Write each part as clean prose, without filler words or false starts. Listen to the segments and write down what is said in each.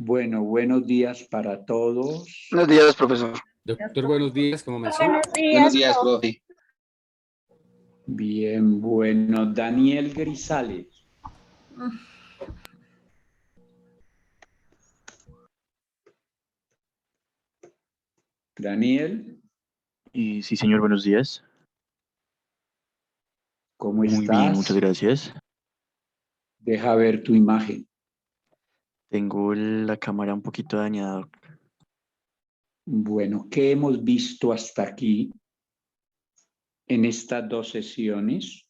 Bueno, buenos días para todos. Buenos días, profesor. Doctor, buenos días, ¿cómo me siento? Buenos días, profe. Bien, bueno, Daniel Grisales. Daniel, Sí, señor, buenos días. ¿cómo Muy estás? bien, muchas gracias. Deja ver tu imagen. Tengo la cámara un poquito dañada. Bueno, ¿qué hemos visto hasta aquí en estas dos sesiones?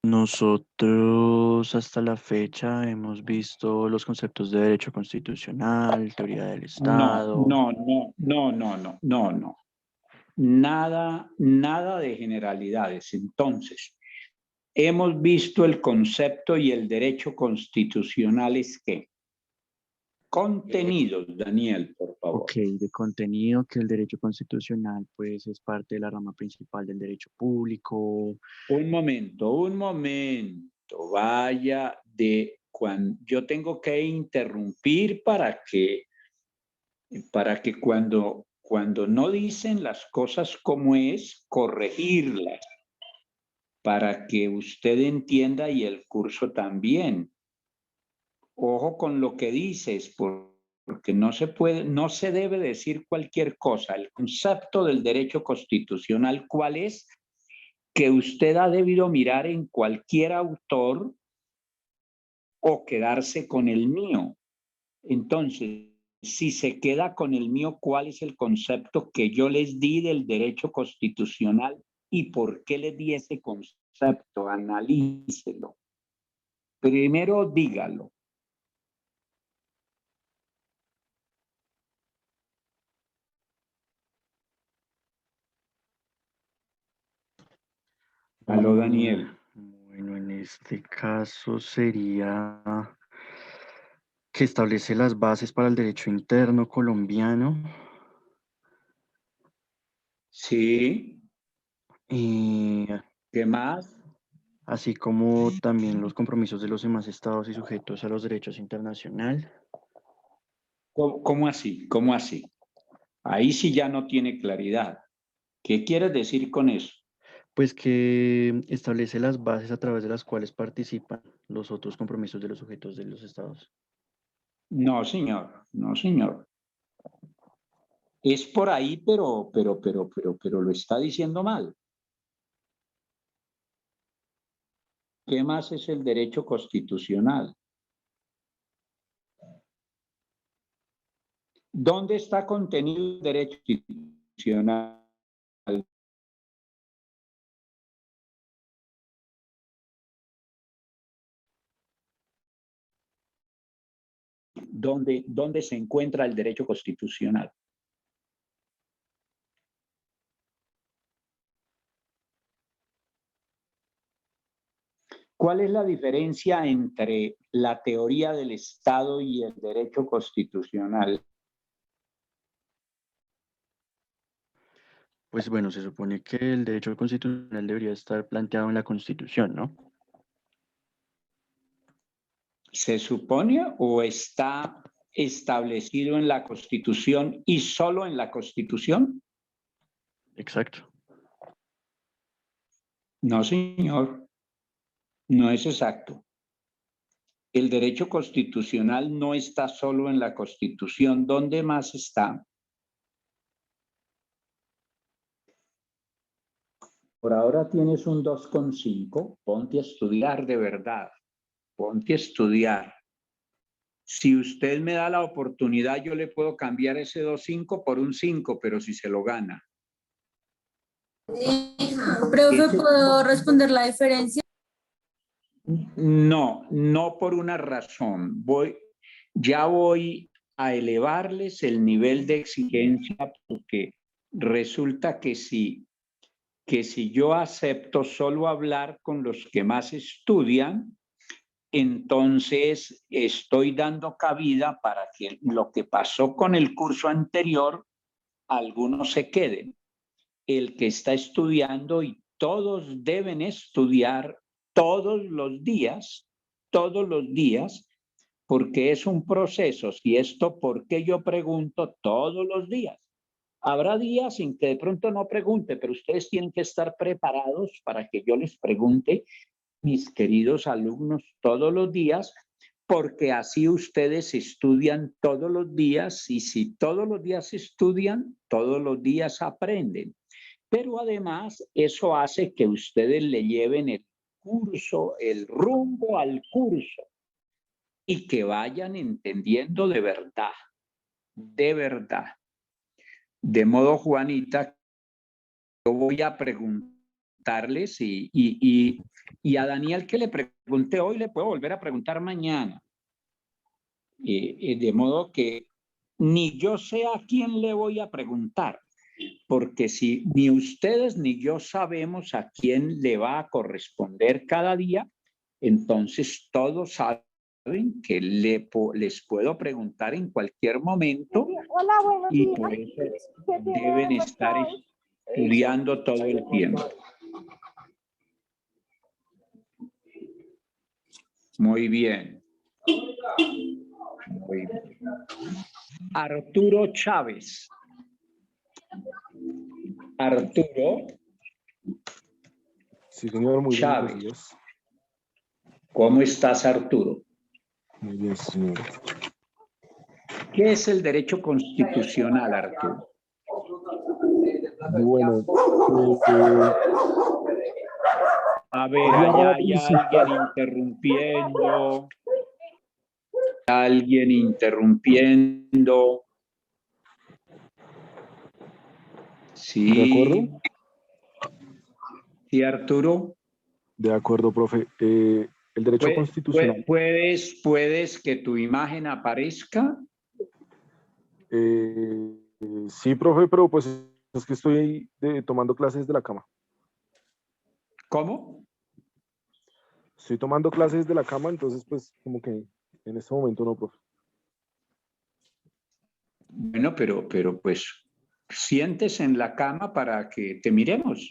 Nosotros hasta la fecha hemos visto los conceptos de derecho constitucional, teoría del Estado. No. Nada de generalidades. Entonces, hemos visto el concepto y el derecho constitucional es ¿qué? Contenidos, Daniel, por favor. Ok, de contenido que el derecho constitucional pues es parte de la rama principal del derecho público. Un momento, vaya de cuando yo tengo que interrumpir para que cuando no dicen las cosas como es, corregirlas, para que usted entienda y el curso también. Ojo con lo que dices, porque no se debe decir cualquier cosa. El concepto del derecho constitucional, ¿cuál es? Que usted ha debido mirar en cualquier autor o quedarse con el mío. Entonces, si se queda con el mío, ¿cuál es el concepto que yo les di del derecho constitucional y por qué les di ese concepto? Analícelo. Primero dígalo. Aló, Daniel. Bueno, en este caso sería que establece las bases para el derecho interno colombiano. Sí. Y ¿Qué más? así como también los compromisos de los demás estados y sujetos a los derechos internacionales. ¿Cómo así? ¿Cómo así? Ahí sí ya no tiene claridad. ¿Qué quieres decir con eso? Pues que establece las bases a través de las cuales participan los otros compromisos de los sujetos de los estados. No, señor. No, señor. Es por ahí, pero lo está diciendo mal. ¿Qué más es el derecho constitucional? ¿Dónde está contenido el derecho constitucional? ¿Dónde se encuentra el derecho constitucional? ¿Cuál es la diferencia entre la teoría del Estado y el derecho constitucional? Pues bueno, se supone que el derecho constitucional debería estar planteado en la Constitución, ¿no? ¿Se supone o está establecido en la Constitución y solo en la Constitución? Exacto. No, señor. No es exacto. El derecho constitucional no está solo en la Constitución. ¿Dónde más está? Por ahora tienes un 2,5. Ponte a estudiar de verdad. Ponte a estudiar. Si usted me da la oportunidad, yo le puedo cambiar ese 2,5 por un 5, pero si se lo gana. Profe, ¿puedo responder la diferencia? No por una razón. Ya voy a elevarles el nivel de exigencia porque resulta que si yo acepto solo hablar con los que más estudian, entonces estoy dando cabida para que lo que pasó con el curso anterior, algunos se queden. El que está estudiando y todos deben estudiar todos los días, porque es un proceso. Si esto, ¿por qué yo pregunto todos los días? Habrá días en que de pronto no pregunte, pero ustedes tienen que estar preparados para que yo les pregunte, mis queridos alumnos, todos los días, porque así ustedes estudian todos los días, y si todos los días estudian, todos los días aprenden. Pero además eso hace que ustedes le lleven el curso, el rumbo al curso, y que vayan entendiendo de verdad, de verdad. De modo, Juanita, yo voy a preguntarles y a Daniel, que le pregunté hoy, le puedo volver a preguntar mañana. De modo que ni yo sé a quién le voy a preguntar, porque si ni ustedes ni yo sabemos a quién le va a corresponder cada día, entonces todos saben que les puedo preguntar en cualquier momento. Hola, buenos y días. por eso ¿Qué tiene deben de estar almuerzo hoy? estudiando todo el tiempo. Muy bien. Muy bien. Arturo Chávez. Arturo Sí, señor, muy Chávez. buenos días. ¿Cómo estás, Arturo? Muy bien, sí, señor. ¿Qué es el derecho constitucional, Arturo? Bueno, A ver, la allá rama hay principal. alguien interrumpiendo. Alguien interrumpiendo. Sí. ¿De acuerdo? Sí, Arturo. De acuerdo, profe. El derecho constitucional. ¿Puedes que tu imagen aparezca? Sí, profe, pero pues es que estoy tomando clases de la cama. ¿Cómo? Estoy tomando clases de la cama, entonces pues como que en este momento no, profe. Bueno, pero pues siéntese en la cama para que te miremos.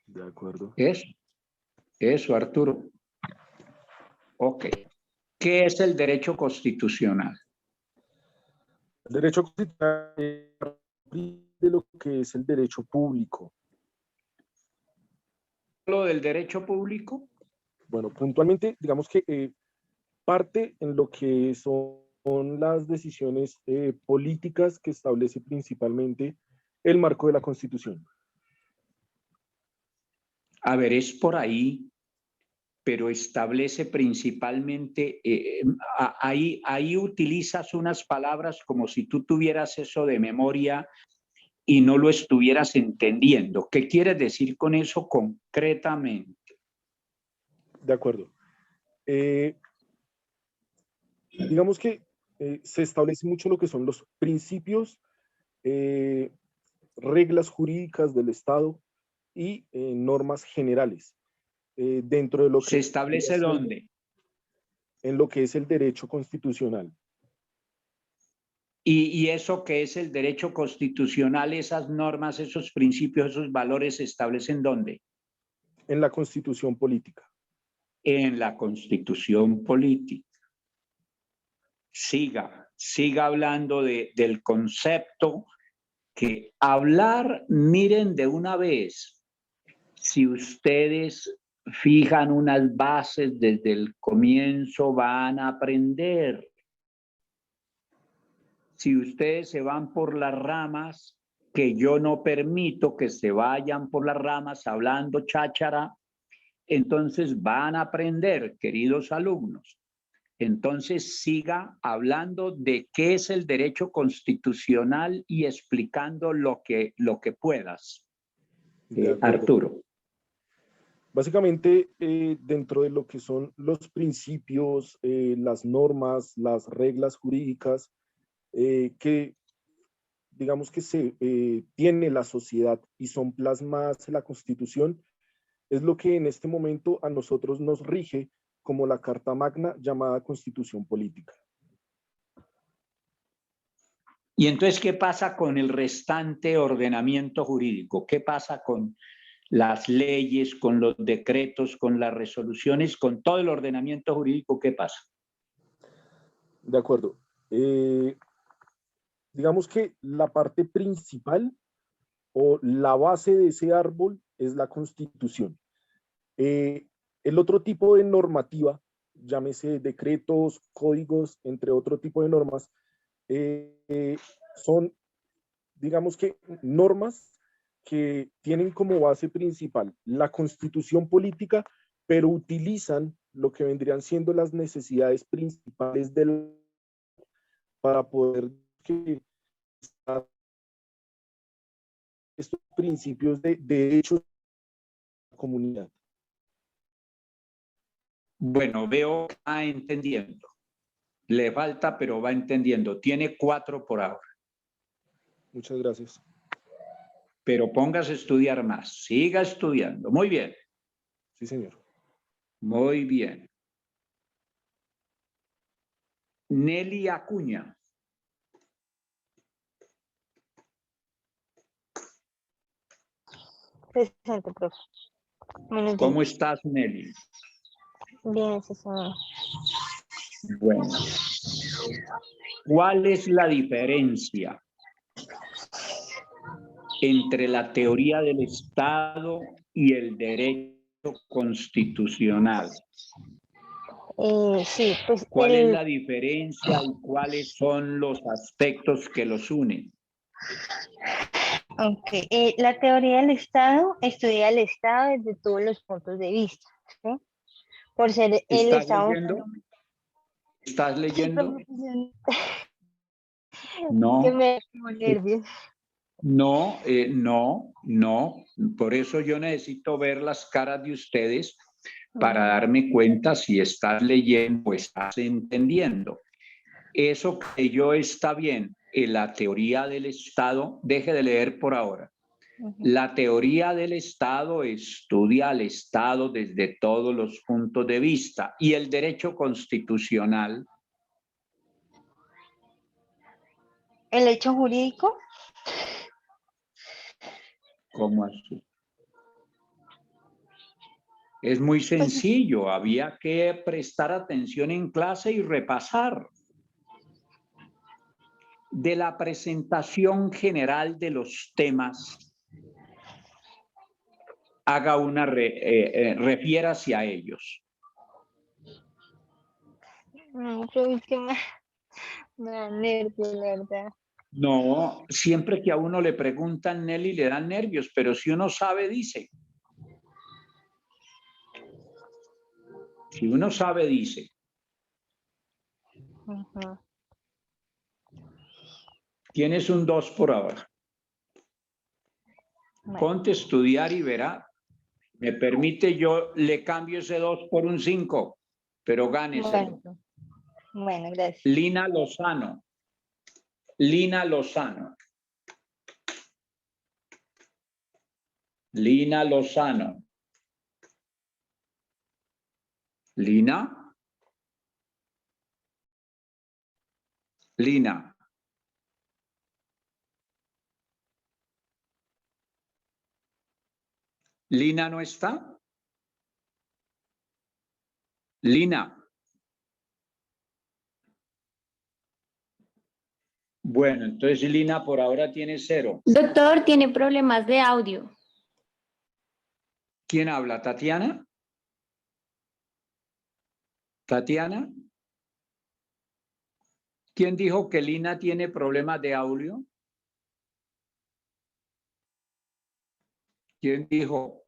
De acuerdo. Eso, Arturo. Ok. ¿Qué es el derecho constitucional? El derecho constitucional de lo que es el derecho público. ¿Lo del derecho público? Bueno, puntualmente, digamos que parte en lo que son las decisiones políticas que establece principalmente el marco de la Constitución. A ver, es por ahí, pero establece principalmente, ahí utilizas unas palabras como si tú tuvieras eso de memoria y no lo estuvieras entendiendo. ¿Qué quieres decir con eso concretamente? De acuerdo. Digamos que se establece mucho lo que son los principios, reglas jurídicas del Estado y normas generales dentro de lo que ¿Se establece dónde? en lo que es el derecho constitucional. Y eso que es el derecho constitucional, esas normas, esos principios, esos valores, ¿se establecen dónde? En la Constitución política. En la Constitución política. Siga hablando del concepto, que hablar, miren de una vez, si ustedes fijan unas bases desde el comienzo, van a aprender. Si ustedes se van por las ramas, que yo no permito que se vayan por las ramas hablando cháchara, entonces van a aprender, queridos alumnos. Entonces siga hablando de qué es el derecho constitucional y explicando lo que puedas. De acuerdo. Arturo. Básicamente, dentro de lo que son los principios, las normas, las reglas jurídicas que digamos que se tiene la sociedad y son plasmadas en la Constitución, es lo que en este momento a nosotros nos rige como la Carta Magna llamada Constitución Política. Y entonces, ¿qué pasa con el restante ordenamiento jurídico? ¿Qué pasa con las leyes, con los decretos, con las resoluciones, con todo el ordenamiento jurídico? ¿Qué pasa? De acuerdo. Digamos que la parte principal o la base de ese árbol es la Constitución. El otro tipo de normativa, llámese decretos, códigos, entre otro tipo de normas, son, digamos que, normas que tienen como base principal la Constitución política, pero utilizan lo que vendrían siendo las necesidades principales para poder que estos principios de derechos de la comunidad. Bueno, veo que va entendiendo. Le falta, pero va entendiendo. Tiene 4 por ahora. Muchas gracias. Pero póngase a estudiar más. Siga estudiando. Muy bien. Sí, señor. Muy bien. Nelly Acuña. Presente, profe. Buenos ¿Cómo días. estás, Nelly? Bien, sí, señor. Bueno. ¿Cuál es la diferencia entre la teoría del Estado y el derecho constitucional? Sí, pues ¿Cuál es la diferencia y cuáles son los aspectos que los unen? la teoría del Estado estudia el Estado desde todos los puntos de vista, ¿sí? Por ser el ¿Estás Estado leyendo? autónomo. ¿Estás Sí, leyendo? profe, que No. me da como nervios. No, no. Por eso yo necesito ver las caras de ustedes para darme cuenta si estás leyendo o estás entendiendo. Eso que yo está bien en la teoría del Estado, deje de leer por ahora. La teoría del Estado estudia al Estado desde todos los puntos de vista y el derecho constitucional. El hecho jurídico. ¿Cómo así? Es muy sencillo, había que prestar atención en clase y repasar. De la presentación general de los temas, haga una, refiérase a ellos. Profe, es que me da nervios, la verdad. No, siempre que a uno le preguntan, Nelly, le dan nervios, pero si uno sabe, dice. Si uno sabe, dice. Tienes un 2 por ahora. Bueno. Ponte a estudiar y verá. Me permite, yo le cambio ese 2 por un 5, pero gáneselo. Bueno, gracias. Lina Lozano. Lina Lozano. Lina Lozano. Lina. Lina. ¿Lina no está? Lina. Bueno, entonces Lina por ahora tiene 0. Doctor, tiene problemas de audio. ¿Quién habla? ¿Tatiana? ¿Tatiana? ¿Quién dijo que Lina tiene problemas de audio? ¿Quién dijo?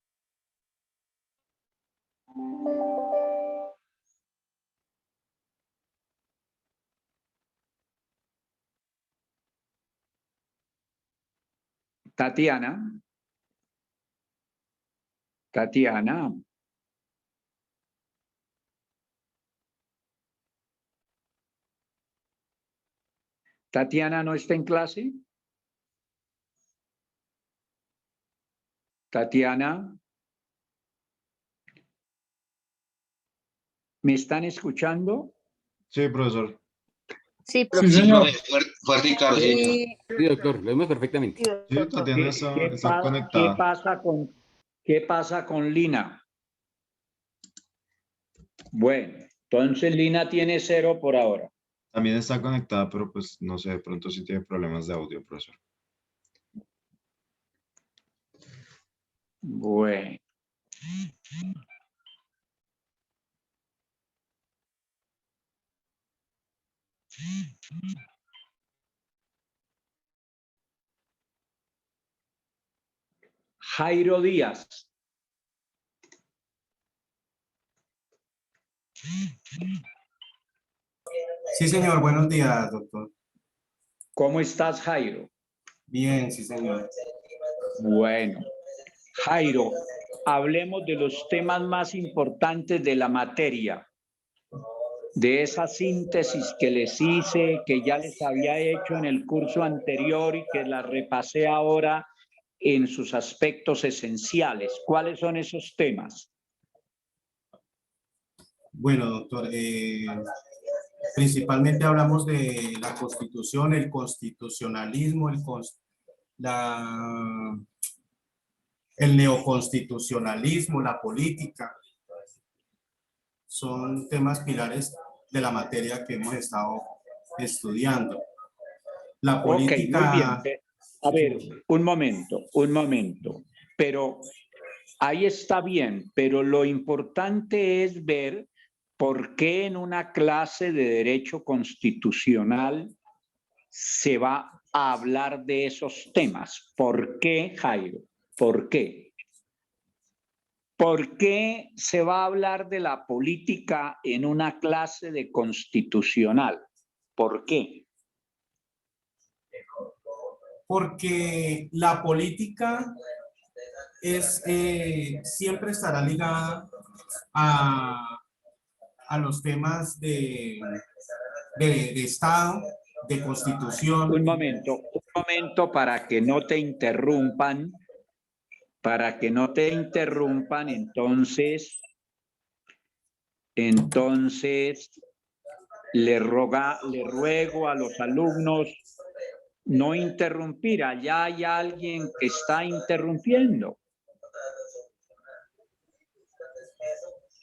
Tatiana. Tatiana. ¿Tatiana no está en clase? Tatiana. ¿Me están escuchando? Sí, profesor. Sí, Sí, profe. profe, fuerte y claro, sí, señor. Sí, doctor, lo vemos perfectamente. Sí, Tatiana está ¿Qué conectada. pasa con Lina? Bueno, entonces Lina tiene 0 por ahora. También está conectada, pero pues no sé, de pronto sí tiene problemas de audio, profesor. Bueno. Jairo Díaz. Sí, señor. Buenos días, doctor. ¿Cómo estás, Jairo? Bien, sí, señor. Bueno, Jairo, hablemos de los temas más importantes de la materia, de esa síntesis que les hice, que ya les había hecho en el curso anterior y que la repasé ahora en sus aspectos esenciales. ¿Cuáles son esos temas? Bueno, doctor, principalmente hablamos de la Constitución, el constitucionalismo, el neoconstitucionalismo, la política. Son temas pilares de la materia que hemos estado estudiando. La política... Ok, muy bien. A ver, un momento. Pero ahí está bien, pero lo importante es ver por qué en una clase de derecho constitucional se va a hablar de esos temas. ¿Por qué, Jairo? ¿Por qué? ¿Por qué se va a hablar de la política en una clase de constitucional? ¿Por qué? Porque la política siempre estará ligada a los temas de Estado, de Constitución. Un momento para que no te interrumpan. Entonces le ruego a los alumnos no interrumpir. Allá hay alguien que está interrumpiendo.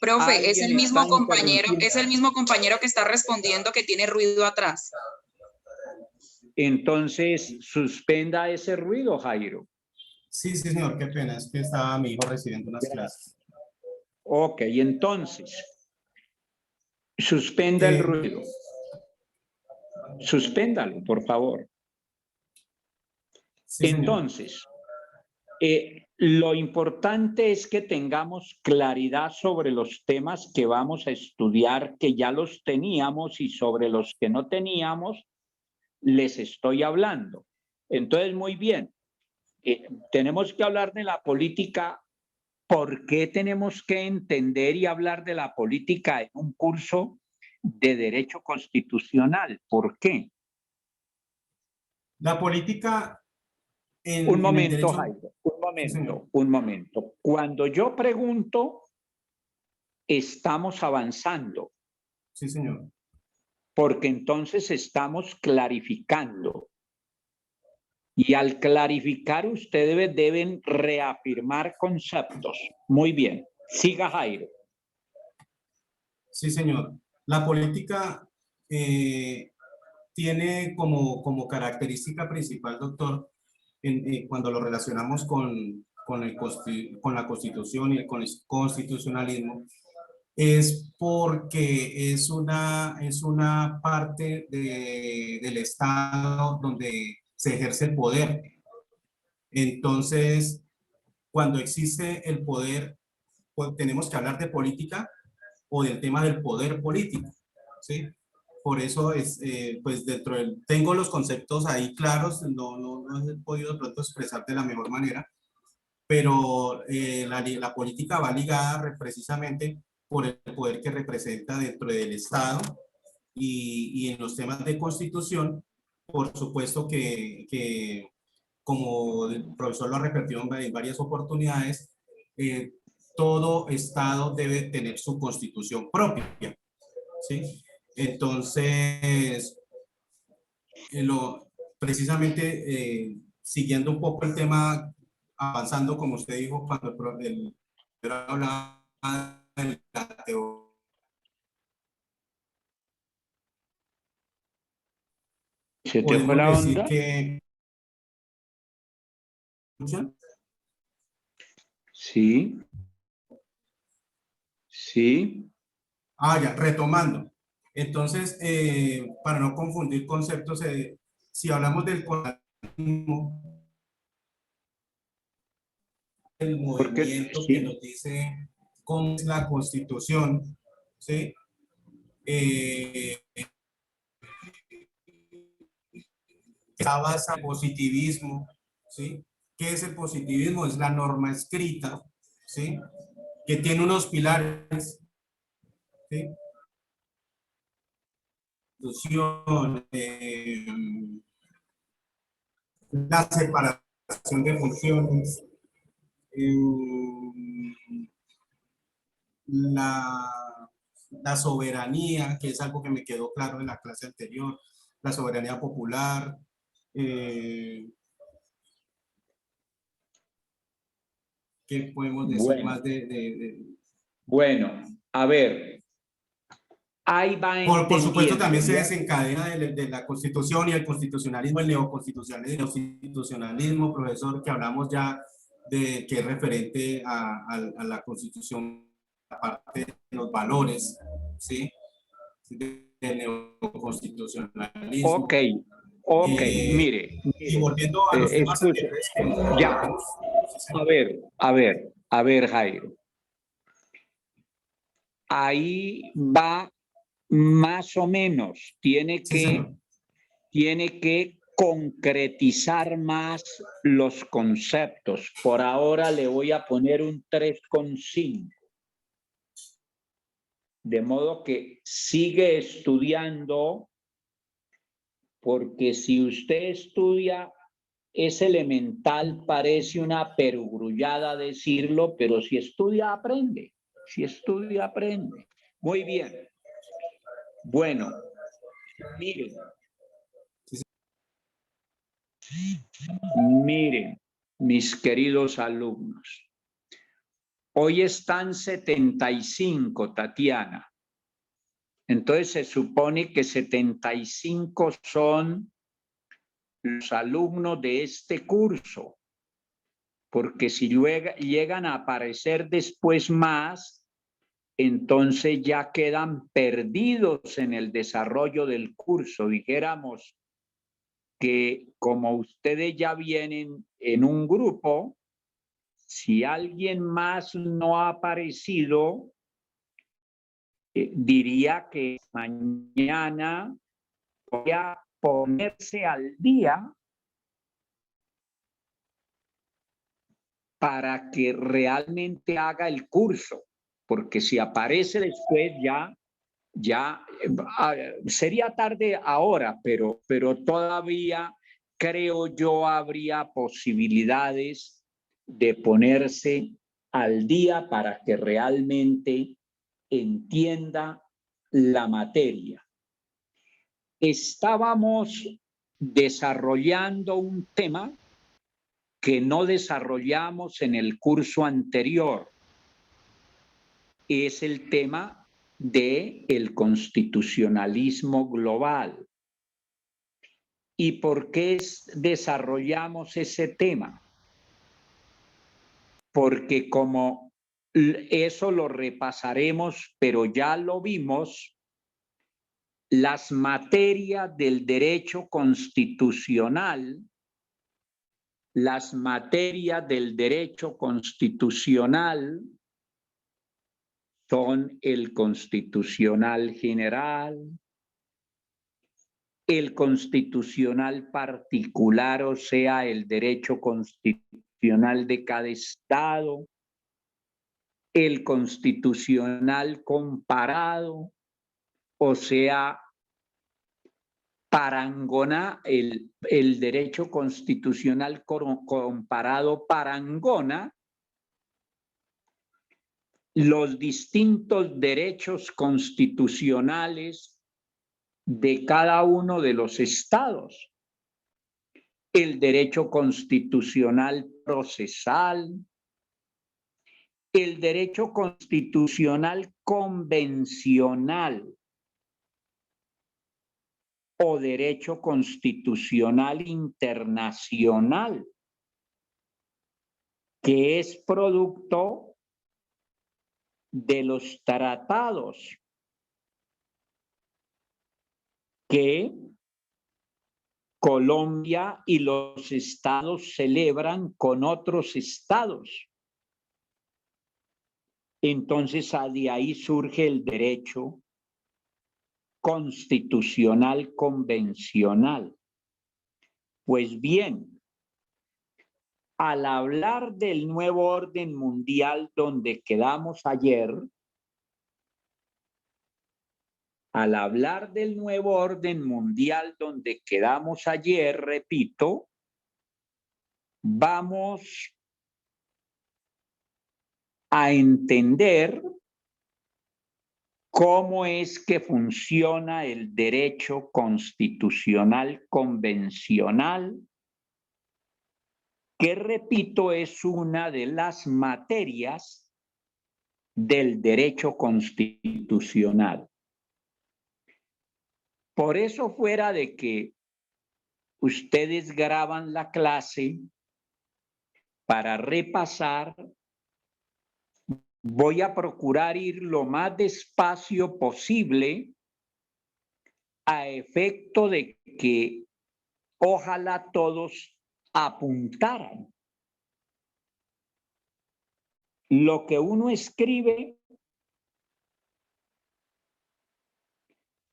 Profe, es el mismo compañero que está respondiendo que tiene ruido atrás. Entonces, suspenda ese ruido, Jairo. Sí, señor, qué pena, es que estaba mi hijo recibiendo unas clases. Ok, entonces, suspenda el ruido. Suspéndalo, por favor. Sí, entonces, lo importante es que tengamos claridad sobre los temas que vamos a estudiar, que ya los teníamos, y sobre los que no teníamos, les estoy hablando. Entonces, muy bien. Tenemos que hablar de la política. ¿Por qué tenemos que entender y hablar de la política en un curso de Derecho Constitucional? ¿Por qué? La política un momento, Jairo, un momento. Cuando yo pregunto, estamos avanzando. Sí, señor. Porque entonces estamos clarificando. Y al clarificar, ustedes deben reafirmar conceptos. Muy bien. Siga, Jairo. Sí, señor. La política tiene como característica principal, doctor, cuando lo relacionamos con la Constitución y el constitucionalismo, es porque es una parte del Estado donde se ejerce el poder. Entonces, cuando existe el poder, pues tenemos que hablar de política o del tema del poder político, ¿sí? Por eso pues tengo los conceptos ahí claros, no he podido de pronto expresar de la mejor manera, pero la política va ligada precisamente por el poder que representa dentro del Estado y en los temas de constitución, por supuesto que como el profesor lo ha repetido en varias oportunidades, todo Estado debe tener su constitución propia, ¿sí? Entonces, precisamente siguiendo un poco el tema, avanzando como usted dijo cuando el hablaba de la teoría. ¿Se te fue la onda? Sí. Sí. Ah, ya, retomando. Entonces, para no confundir conceptos, si hablamos del colonialismo, el movimiento que nos dice cómo es la Constitución, ¿sí? Está basada en el positivismo, ¿sí? ¿Qué es el positivismo? Es la norma escrita, ¿sí? Que tiene unos pilares, ¿sí? La separación de funciones, la soberanía, que es algo que me quedó claro en la clase anterior, la soberanía popular, ¿qué podemos decir más Bueno, a ver, ahí va entendiendo. Por supuesto, también se desencadena de la Constitución y el constitucionalismo, el neoconstitucionalismo, profesor, que hablamos ya de que es referente a la Constitución, aparte de los valores, ¿sí? Del neoconstitucionalismo. Ok, mire. Y volviendo a los temas anteriores. Ya, a ver, Jairo. Ahí va más o menos, tiene que concretizar más los conceptos. Por ahora le voy a poner un 3,5. De modo que sigue estudiando, porque si usted estudia, es elemental, parece una perogrullada decirlo, pero si estudia, aprende. Si estudia, aprende. Muy bien. Bueno, miren, mis queridos alumnos. Hoy están 75, Tatiana. Entonces se supone que 75 son los alumnos de este curso, porque si llegan a aparecer después más, entonces ya quedan perdidos en el desarrollo del curso. Dijéramos que como ustedes ya vienen en un grupo, si alguien más no ha aparecido, diría que mañana voy a ponerse al día para que realmente haga el curso, porque si aparece después ya sería tarde ahora, pero todavía creo yo habría posibilidades de ponerse al día para que realmente entienda la materia. Estábamos desarrollando un tema que no desarrollamos en el curso anterior. Es el tema del constitucionalismo global. ¿Y por qué desarrollamos ese tema? Porque como eso lo repasaremos, pero ya lo vimos, las materias del derecho constitucional, son el constitucional general, el constitucional particular, o sea, el derecho constitucional de cada estado, el constitucional comparado, o sea, parangona, el derecho constitucional comparado parangona los distintos derechos constitucionales de cada uno de los estados. El derecho constitucional procesal, el derecho constitucional convencional o derecho constitucional internacional, que es producto de los tratados que Colombia y los estados celebran con otros estados. Entonces, de ahí surge el derecho constitucional convencional. Pues bien, al hablar del nuevo orden mundial donde quedamos ayer, repito, vamos a entender cómo es que funciona el derecho constitucional convencional, que repito, es una de las materias del derecho constitucional. Por eso, fuera de que ustedes graban la clase para repasar, voy a procurar ir lo más despacio posible a efecto de que ojalá todos apuntaran. Lo que uno escribe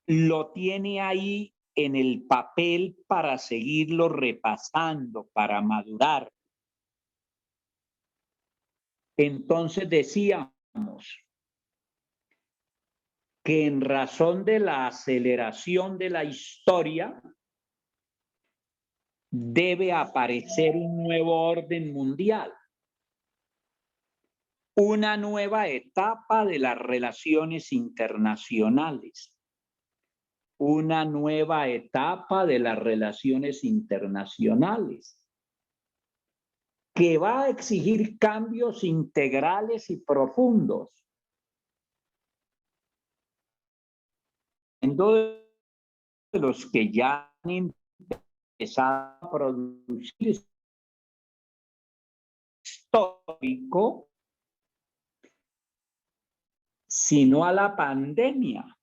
lo tiene ahí en el papel para seguirlo repasando, para madurar. Entonces decíamos que en razón de la aceleración de la historia debe aparecer un nuevo orden mundial, una nueva etapa de las relaciones internacionales, que va a exigir cambios integrales y profundos. De los que ya han empezado a producir histórico, sino a la pandemia,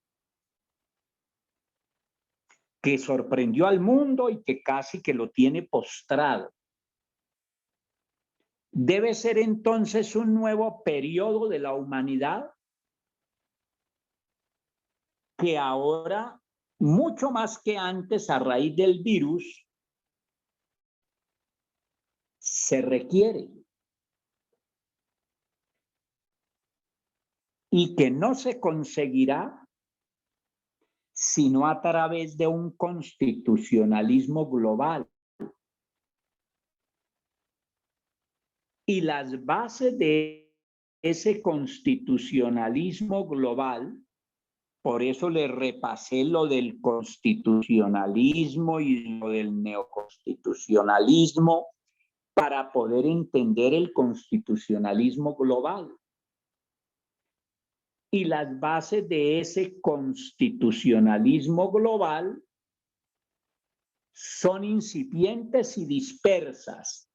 que sorprendió al mundo y que casi que lo tiene postrado. Debe ser entonces un nuevo periodo de la humanidad que ahora, mucho más que antes, a raíz del virus, se requiere. Y que no se conseguirá sino a través de un constitucionalismo global. Y las bases de ese constitucionalismo global, por eso le repasé lo del constitucionalismo y lo del neoconstitucionalismo, para poder entender el constitucionalismo global. Y las bases de ese constitucionalismo global son incipientes y dispersas,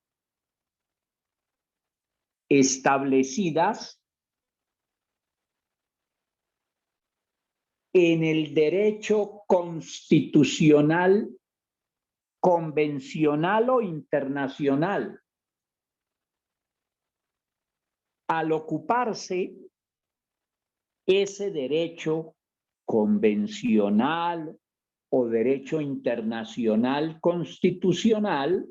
establecidas en el derecho constitucional convencional o internacional. Al ocuparse ese derecho convencional o derecho internacional constitucional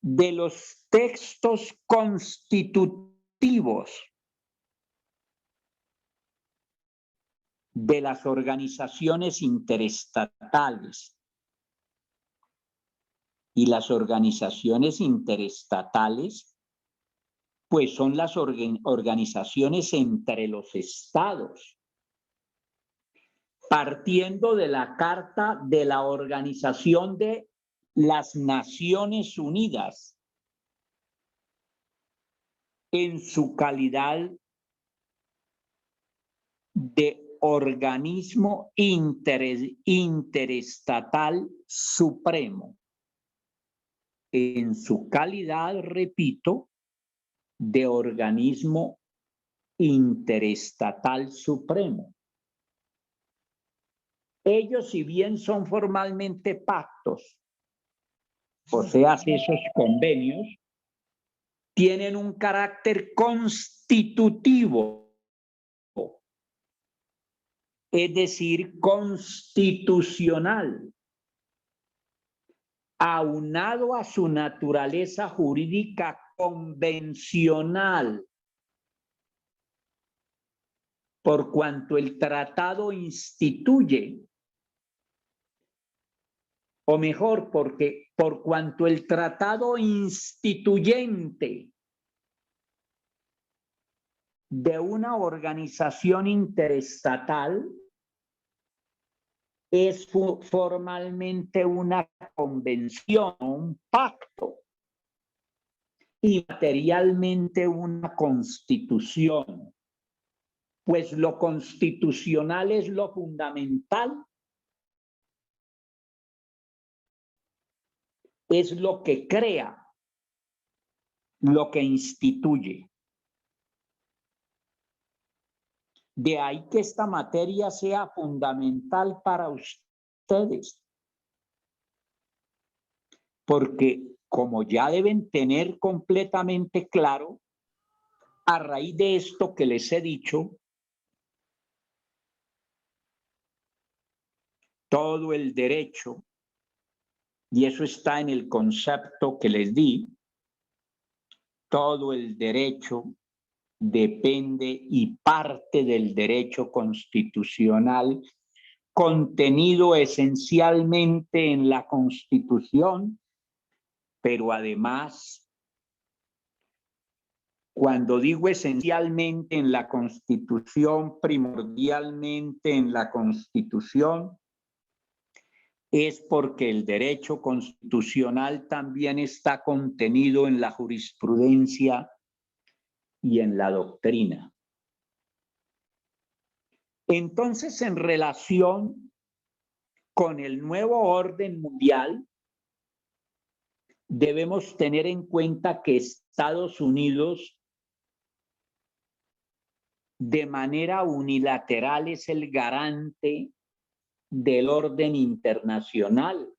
de los textos constitutivos de las organizaciones interestatales. Y las organizaciones interestatales pues son las organizaciones entre los estados. partiendo de la Carta de la Organización de las Naciones Unidas, en su calidad de organismo interestatal supremo. En su calidad, repito, de organismo interestatal supremo. Ellos, si bien son formalmente pactos, o sea, esos convenios, tienen un carácter constitutivo, es decir, constitucional, aunado a su naturaleza jurídica convencional, por cuanto el tratado instituye, o mejor, por cuanto el tratado instituyente de una organización interestatal es formalmente una convención, un pacto, y materialmente una constitución, pues lo constitucional es lo fundamental, es lo que crea, lo que instituye. De ahí que esta materia sea fundamental para ustedes, porque como ya deben tener completamente claro, a raíz de esto que les he dicho, todo el derecho, y eso está en el concepto que les di, todo el derecho depende y parte del derecho constitucional contenido esencialmente en la Constitución, pero además, cuando digo esencialmente en la Constitución, primordialmente en la Constitución, es porque el derecho constitucional también está contenido en la jurisprudencia y en la doctrina. Entonces, en relación con el nuevo orden mundial, debemos tener en cuenta que Estados Unidos, de manera unilateral, es el garante del orden internacional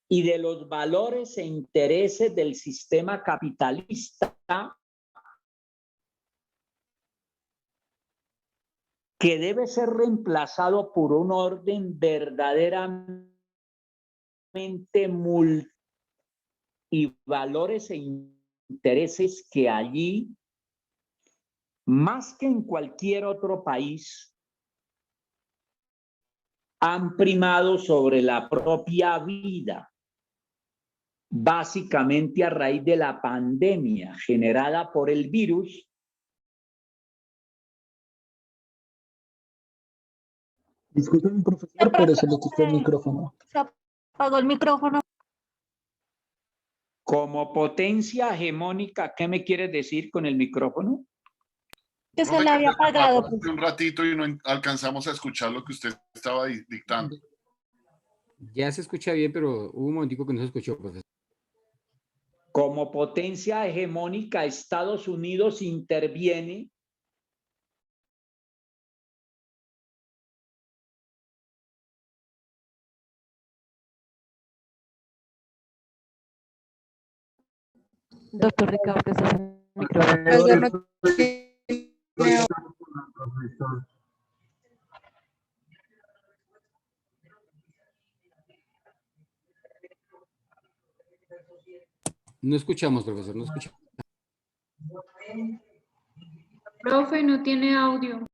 y de los valores e intereses del sistema capitalista que debe ser reemplazado por un orden verdaderamente multi y valores e intereses que allí, más que en cualquier otro país, han primado sobre la propia vida, básicamente a raíz de la pandemia generada por el virus. Disculpen, profesor, pero se le quitó el micrófono. Se apagó el micrófono. Como potencia hegemónica, ¿qué me quieres decir con el micrófono? Que se le había apagado. Hace un ratito y no alcanzamos a escuchar lo que usted estaba dictando. Ya se escucha bien, pero hubo un momentico que no se escuchó, profesor. Como potencia hegemónica, Estados Unidos interviene Doctor Ricardo, ese es el micrófono. No escuchamos, profesor, no escuchamos. Profe, no tiene audio.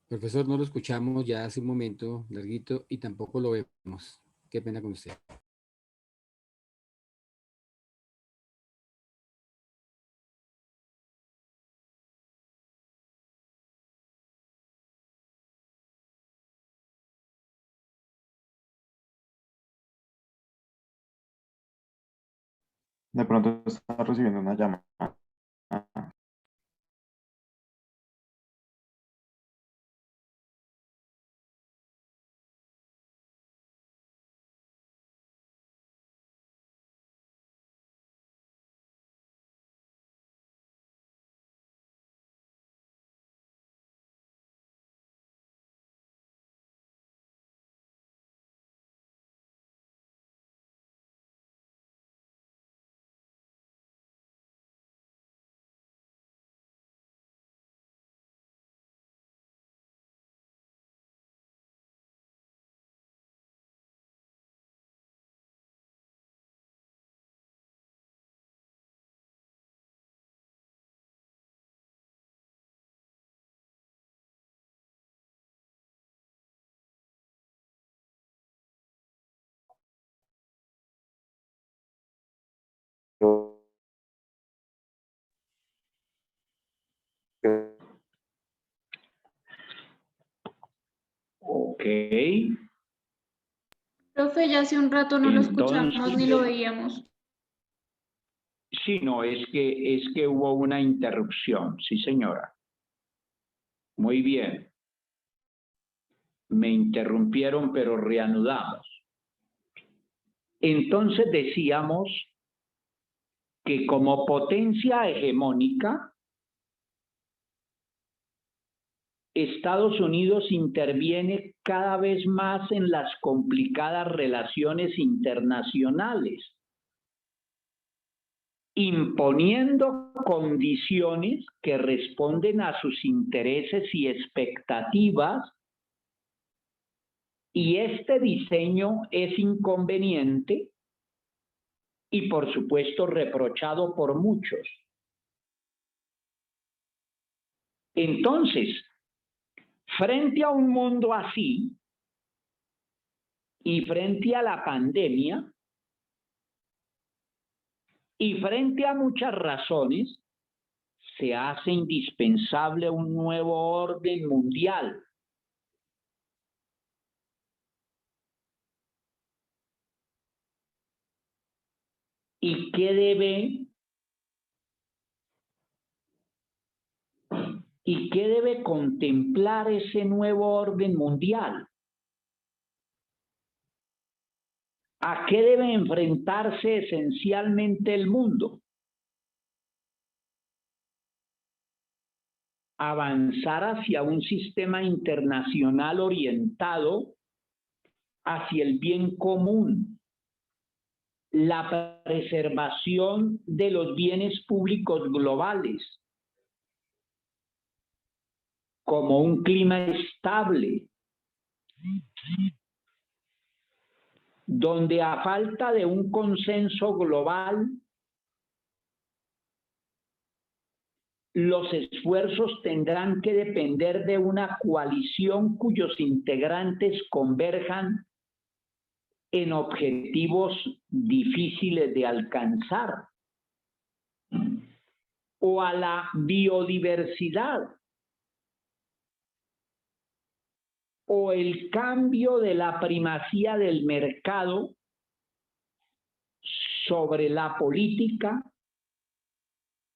Profesor, no lo escuchamos ya hace un momento larguito y tampoco lo vemos. Qué pena con usted. De pronto está recibiendo una llamada. Ok. Profe, ya hace un rato no lo escuchamos ni lo Entonces, veíamos. sí, no, es que hubo una interrupción, sí, señora. Muy bien. Me interrumpieron, pero reanudamos. Entonces decíamos que como potencia hegemónica, Estados Unidos interviene cada vez más en las complicadas relaciones internacionales, imponiendo condiciones que responden a sus intereses y expectativas, y este diseño es inconveniente y, por supuesto, reprochado por muchos. Entonces, frente a un mundo así y frente a la pandemia y frente a muchas razones, se hace indispensable un nuevo orden mundial. ¿Y qué debe contemplar ese nuevo orden mundial? ¿A qué debe enfrentarse esencialmente el mundo? Avanzar hacia un sistema internacional orientado hacia el bien común, la preservación de los bienes públicos globales, como un clima estable, donde a falta de un consenso global, los esfuerzos tendrán que depender de una coalición cuyos integrantes converjan en objetivos difíciles de alcanzar, o a la biodiversidad, o el cambio de la primacía del mercado sobre la política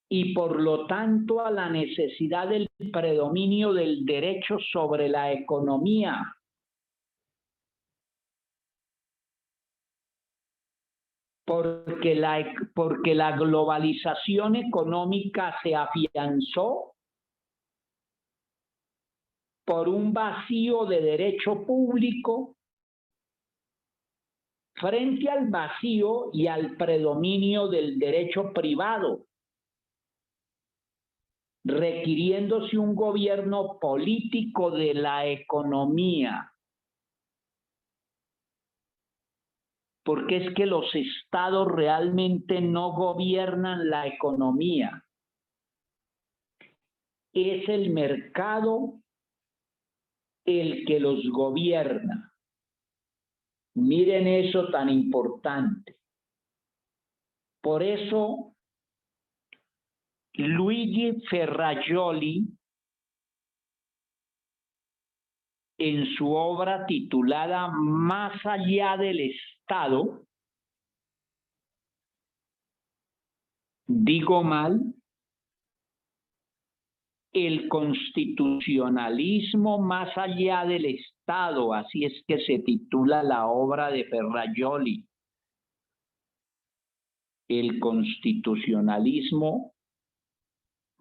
y por lo tanto a la necesidad del predominio del derecho sobre la economía. Porque la globalización económica se afianzó por un vacío de derecho público frente al vacío y al predominio del derecho privado, requiriéndose un gobierno político de la economía. Porque es que los estados realmente no gobiernan la economía. Es el mercado el que los gobierna. Miren eso tan importante. Por eso, Luigi Ferrajoli, en su obra titulada Más allá del Estado, digo mal, el constitucionalismo más allá del Estado, así es que se titula la obra de Ferrajoli. El constitucionalismo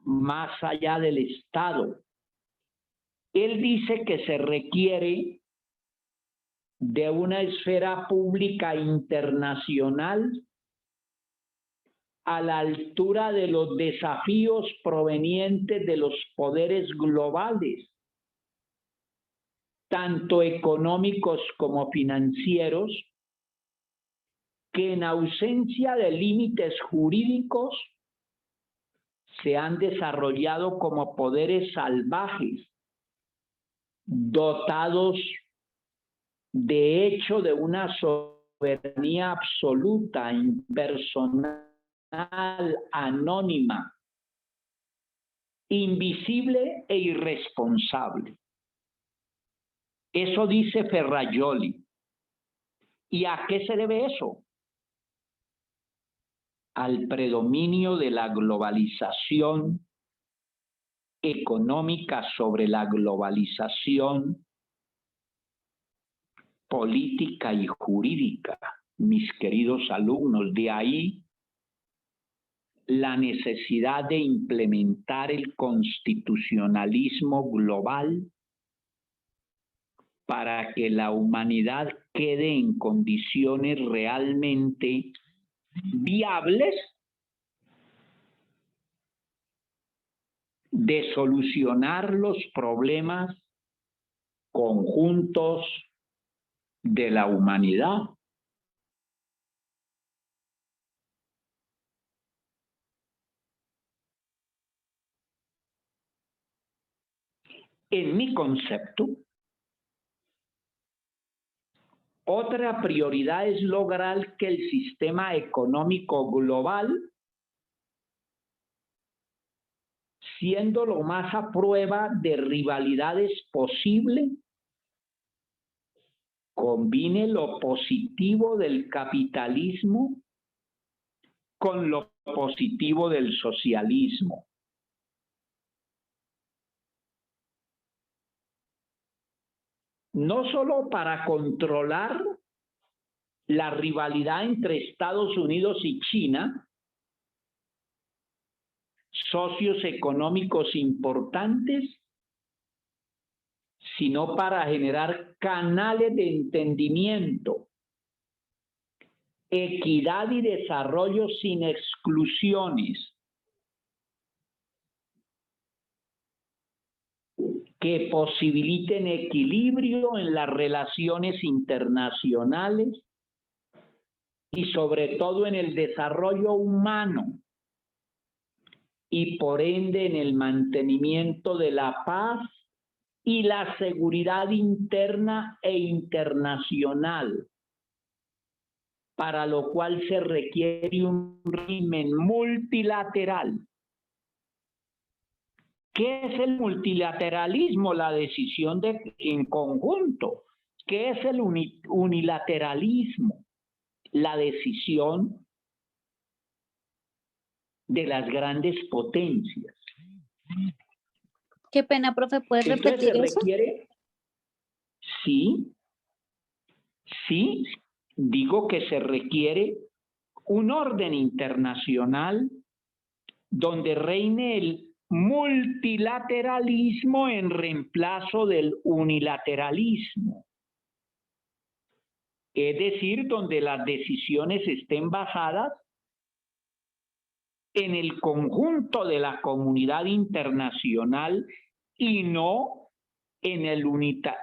más allá del Estado. Él dice que se requiere de una esfera pública internacional a la altura de los desafíos provenientes de los poderes globales, tanto económicos como financieros, que en ausencia de límites jurídicos se han desarrollado como poderes salvajes, dotados de hecho de una soberanía absoluta, impersonal, anónima, invisible e irresponsable. Eso dice Ferrajoli. ¿Y a qué se debe eso? Al predominio de la globalización económica sobre la globalización política y jurídica, mis queridos alumnos. De ahí la necesidad de implementar el constitucionalismo global para que la humanidad quede en condiciones realmente viables de solucionar los problemas conjuntos de la humanidad. En mi concepto, otra prioridad es lograr que el sistema económico global, siendo lo más a prueba de rivalidades posible, combine lo positivo del capitalismo con lo positivo del socialismo. No solo para controlar la rivalidad entre Estados Unidos y China, socios económicos importantes, sino para generar canales de entendimiento, equidad y desarrollo sin exclusiones, que posibiliten equilibrio en las relaciones internacionales y sobre todo en el desarrollo humano y por ende en el mantenimiento de la paz y la seguridad interna e internacional, para lo cual se requiere un régimen multilateral. ¿Qué es el multilateralismo? La decisión en conjunto. ¿Qué es el unilateralismo? La decisión de las grandes potencias. Qué pena, profe, ¿puedes Entonces repetir se eso? requiere, sí, digo que se requiere un orden internacional donde reine el multilateralismo en reemplazo del unilateralismo. Es decir, donde las decisiones estén basadas en el conjunto de la comunidad internacional y no en el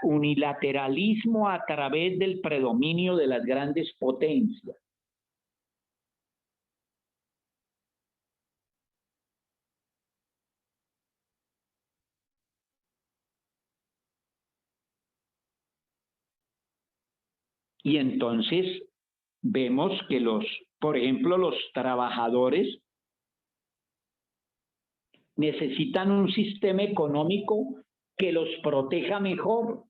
unilateralismo a través del predominio de las grandes potencias. Y entonces vemos que por ejemplo, los trabajadores necesitan un sistema económico que los proteja mejor.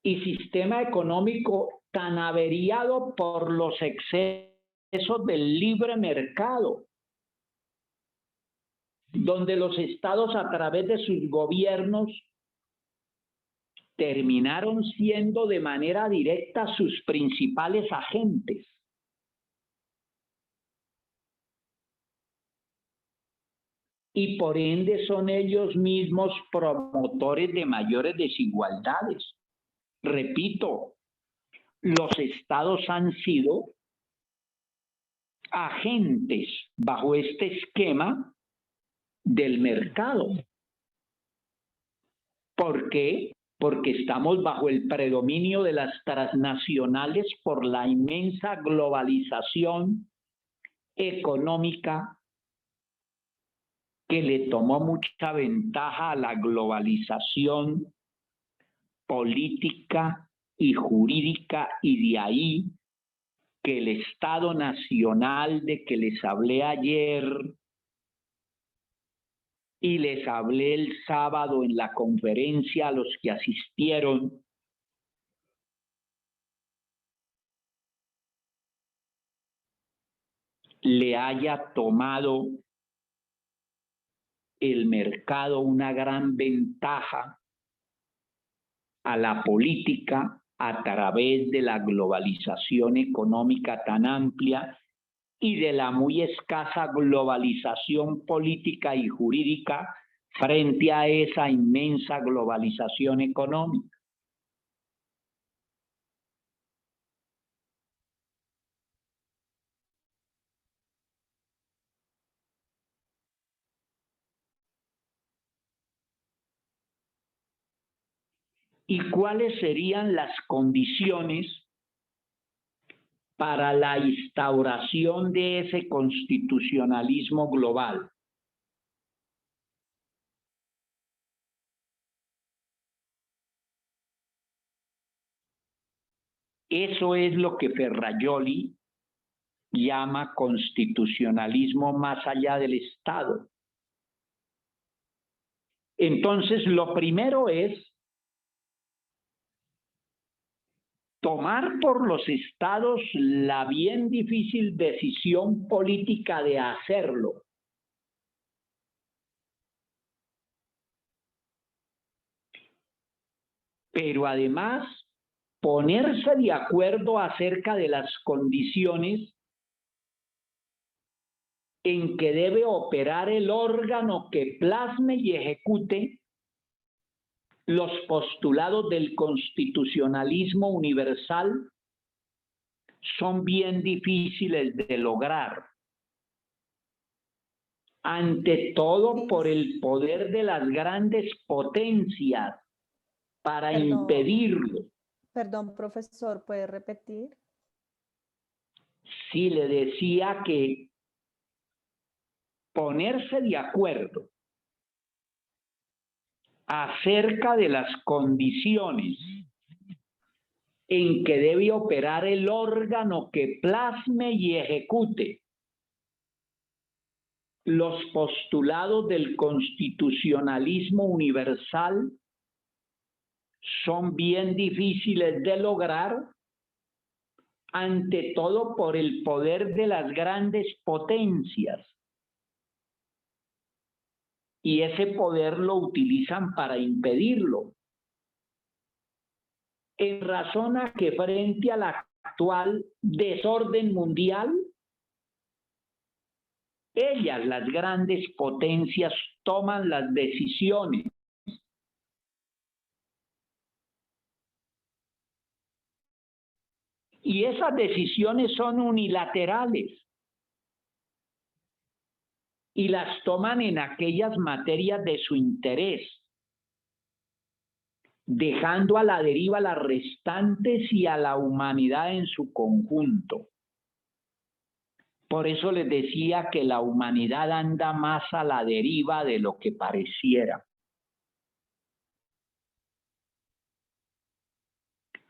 Y sistema económico tan averiado por los excesos del libre mercado, donde los estados a través de sus gobiernos terminaron siendo de manera directa sus principales agentes. Y por ende son ellos mismos promotores de mayores desigualdades. Repito, los estados han sido agentes bajo este esquema del mercado. ¿Por qué? Porque estamos bajo el predominio de las transnacionales por la inmensa globalización económica que le tomó mucha ventaja a la globalización política y jurídica, y de ahí que el Estado Nacional de que les hablé ayer y les hablé el sábado en la conferencia a los que asistieron, le haya tomado el mercado una gran ventaja a la política a través de la globalización económica tan amplia y de la muy escasa globalización política y jurídica frente a esa inmensa globalización económica. ¿Y cuáles serían las condiciones para la instauración de ese constitucionalismo global? Eso es lo que Ferrajoli llama constitucionalismo más allá del Estado. Entonces, lo primero es tomar por los estados la bien difícil decisión política de hacerlo. Pero además, ponerse de acuerdo acerca de las condiciones en que debe operar el órgano que plasme y ejecute los postulados del constitucionalismo universal son bien difíciles de lograr. Ante todo por el poder de las grandes potencias para impedirlo. Perdón, profesor, ¿puede repetir? Sí, le decía que ponerse de acuerdo acerca de las condiciones en que debe operar el órgano que plasme y ejecute los postulados del constitucionalismo universal son bien difíciles de lograr, ante todo por el poder de las grandes potencias. Y ese poder lo utilizan para impedirlo. En razón a que frente al actual desorden mundial, ellas, las grandes potencias, toman las decisiones. Y esas decisiones son unilaterales. Y las toman en aquellas materias de su interés, dejando a la deriva las restantes y a la humanidad en su conjunto. Por eso les decía que la humanidad anda más a la deriva de lo que pareciera.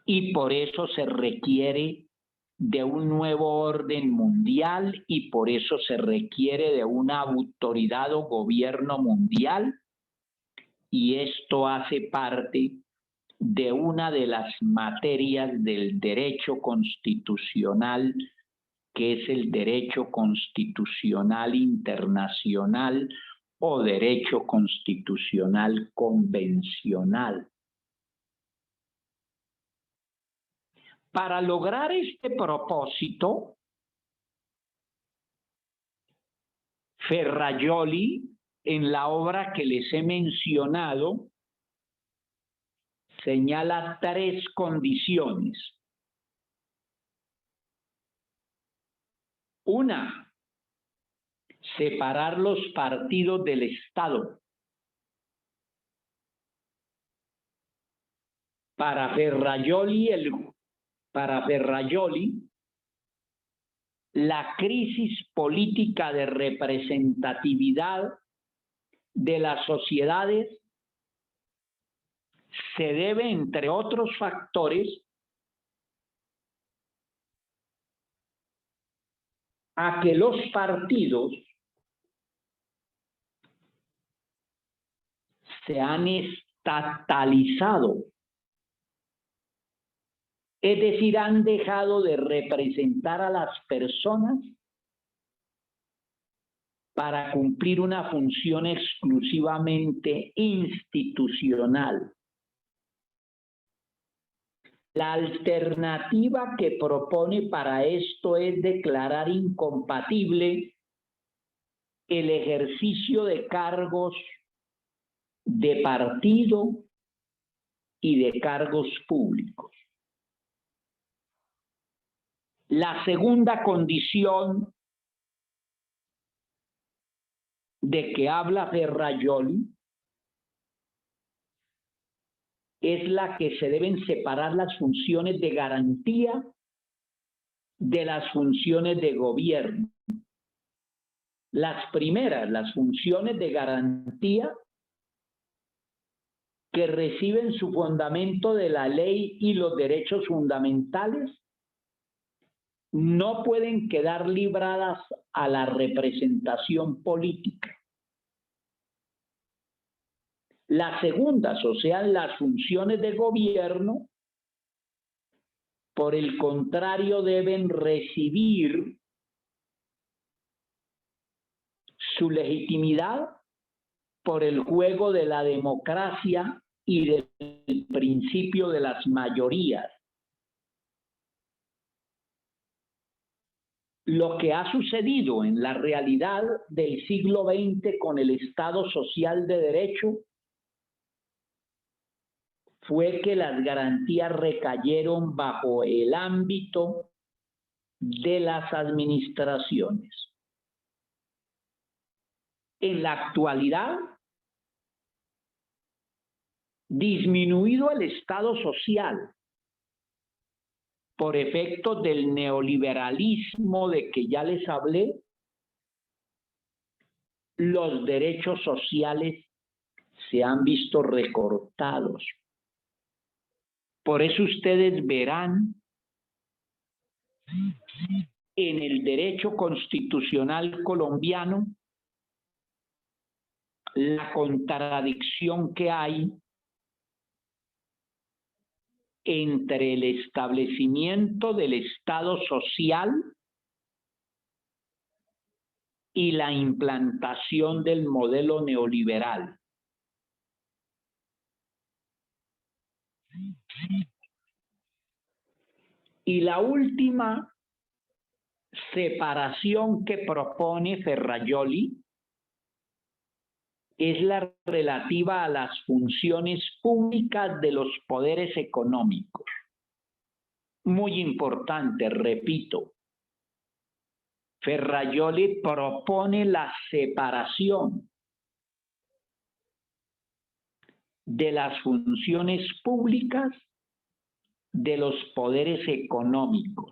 y por eso se requiere de un nuevo orden mundial y por eso se requiere de una autoridad o gobierno mundial, y esto hace parte de una de las materias del derecho constitucional, que es el derecho constitucional internacional o derecho constitucional convencional. Para lograr este propósito, Ferrajoli, en la obra que les he mencionado, señala 3 condiciones. Una, separar los partidos del Estado. Para Ferrajoli, la crisis política de representatividad de las sociedades se debe, entre otros factores, a que los partidos se han estatalizado, es decir, han dejado de representar a las personas para cumplir una función exclusivamente institucional. La alternativa que propone para esto es declarar incompatible el ejercicio de cargos de partido y de cargos públicos. La segunda condición de que habla Ferrajoli es la que se deben separar las funciones de garantía de las funciones de gobierno. Las primeras, las funciones de garantía, que reciben su fundamento de la ley y los derechos fundamentales, no pueden quedar libradas a la representación política. Las segundas, o sea, las funciones de gobierno, por el contrario, deben recibir su legitimidad por el juego de la democracia y del principio de las mayorías. Lo que ha sucedido en la realidad del siglo XX con el Estado social de derecho fue que las garantías recayeron bajo el ámbito de las administraciones. En la actualidad, disminuido el Estado social por efecto del neoliberalismo de que ya les hablé, los derechos sociales se han visto recortados. Por eso ustedes verán en el derecho constitucional colombiano la contradicción que hay entre el establecimiento del Estado social y la implantación del modelo neoliberal. Y la última separación que propone Ferrajoli es la relativa a las funciones públicas de los poderes económicos. Muy importante, repito. Ferrajoli propone la separación de las funciones públicas de los poderes económicos.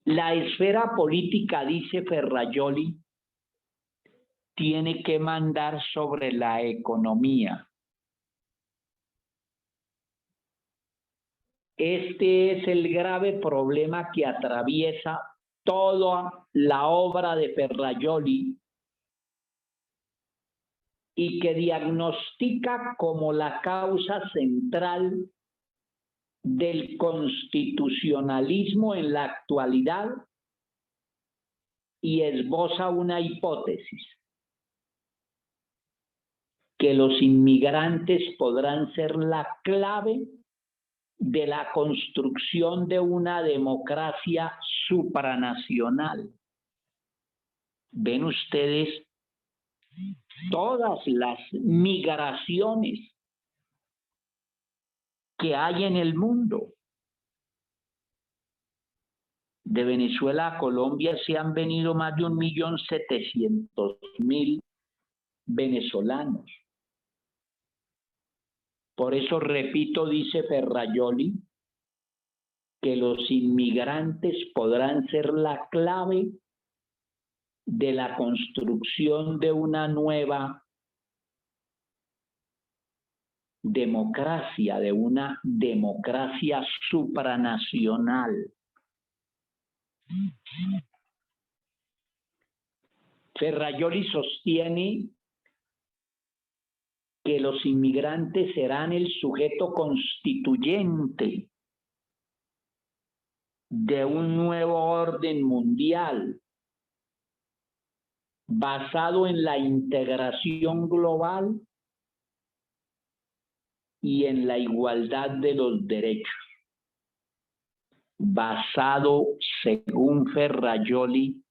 La esfera política, dice Ferrajoli, tiene que mandar sobre la economía. Este es el grave problema que atraviesa toda la obra de Ferrajoli y que diagnostica como la causa central del constitucionalismo en la actualidad y esboza una hipótesis: que los inmigrantes podrán ser la clave de la construcción de una democracia supranacional. Ven ustedes todas las migraciones que hay en el mundo. De Venezuela a Colombia se han venido más de 1.700.000 venezolanos. Por eso, repito, dice Ferrajoli, que los inmigrantes podrán ser la clave de la construcción de una nueva democracia, de una democracia supranacional. Ferrajoli sostiene que los inmigrantes serán el sujeto constituyente de un nuevo orden mundial basado en la integración global y en la igualdad de los derechos. Basado, según Ferrajoli,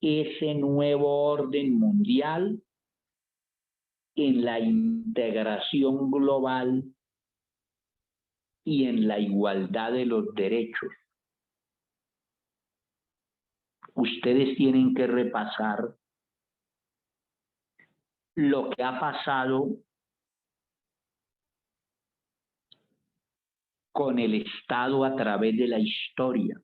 ese nuevo orden mundial en la integración global y en la igualdad de los derechos. Ustedes tienen que repasar lo que ha pasado con el Estado a través de la historia.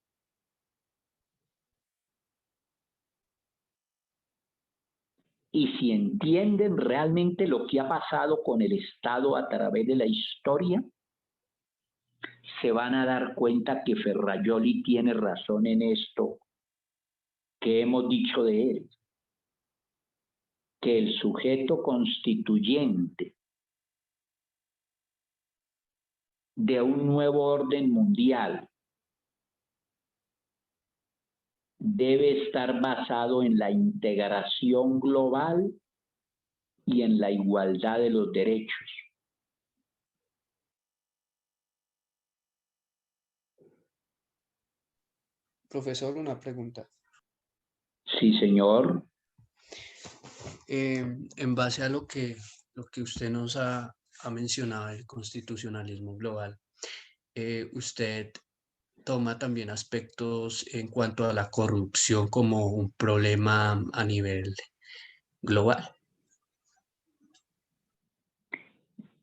Y si entienden realmente lo que ha pasado con el Estado a través de la historia, se van a dar cuenta que Ferrajoli tiene razón en esto que hemos dicho de él, que el sujeto constituyente de un nuevo orden mundial debe estar basado en la integración global y en la igualdad de los derechos. Profesor, una pregunta. Sí, señor. En base a lo que usted nos ha mencionado, el constitucionalismo global, usted toma también aspectos en cuanto a la corrupción como un problema a nivel global.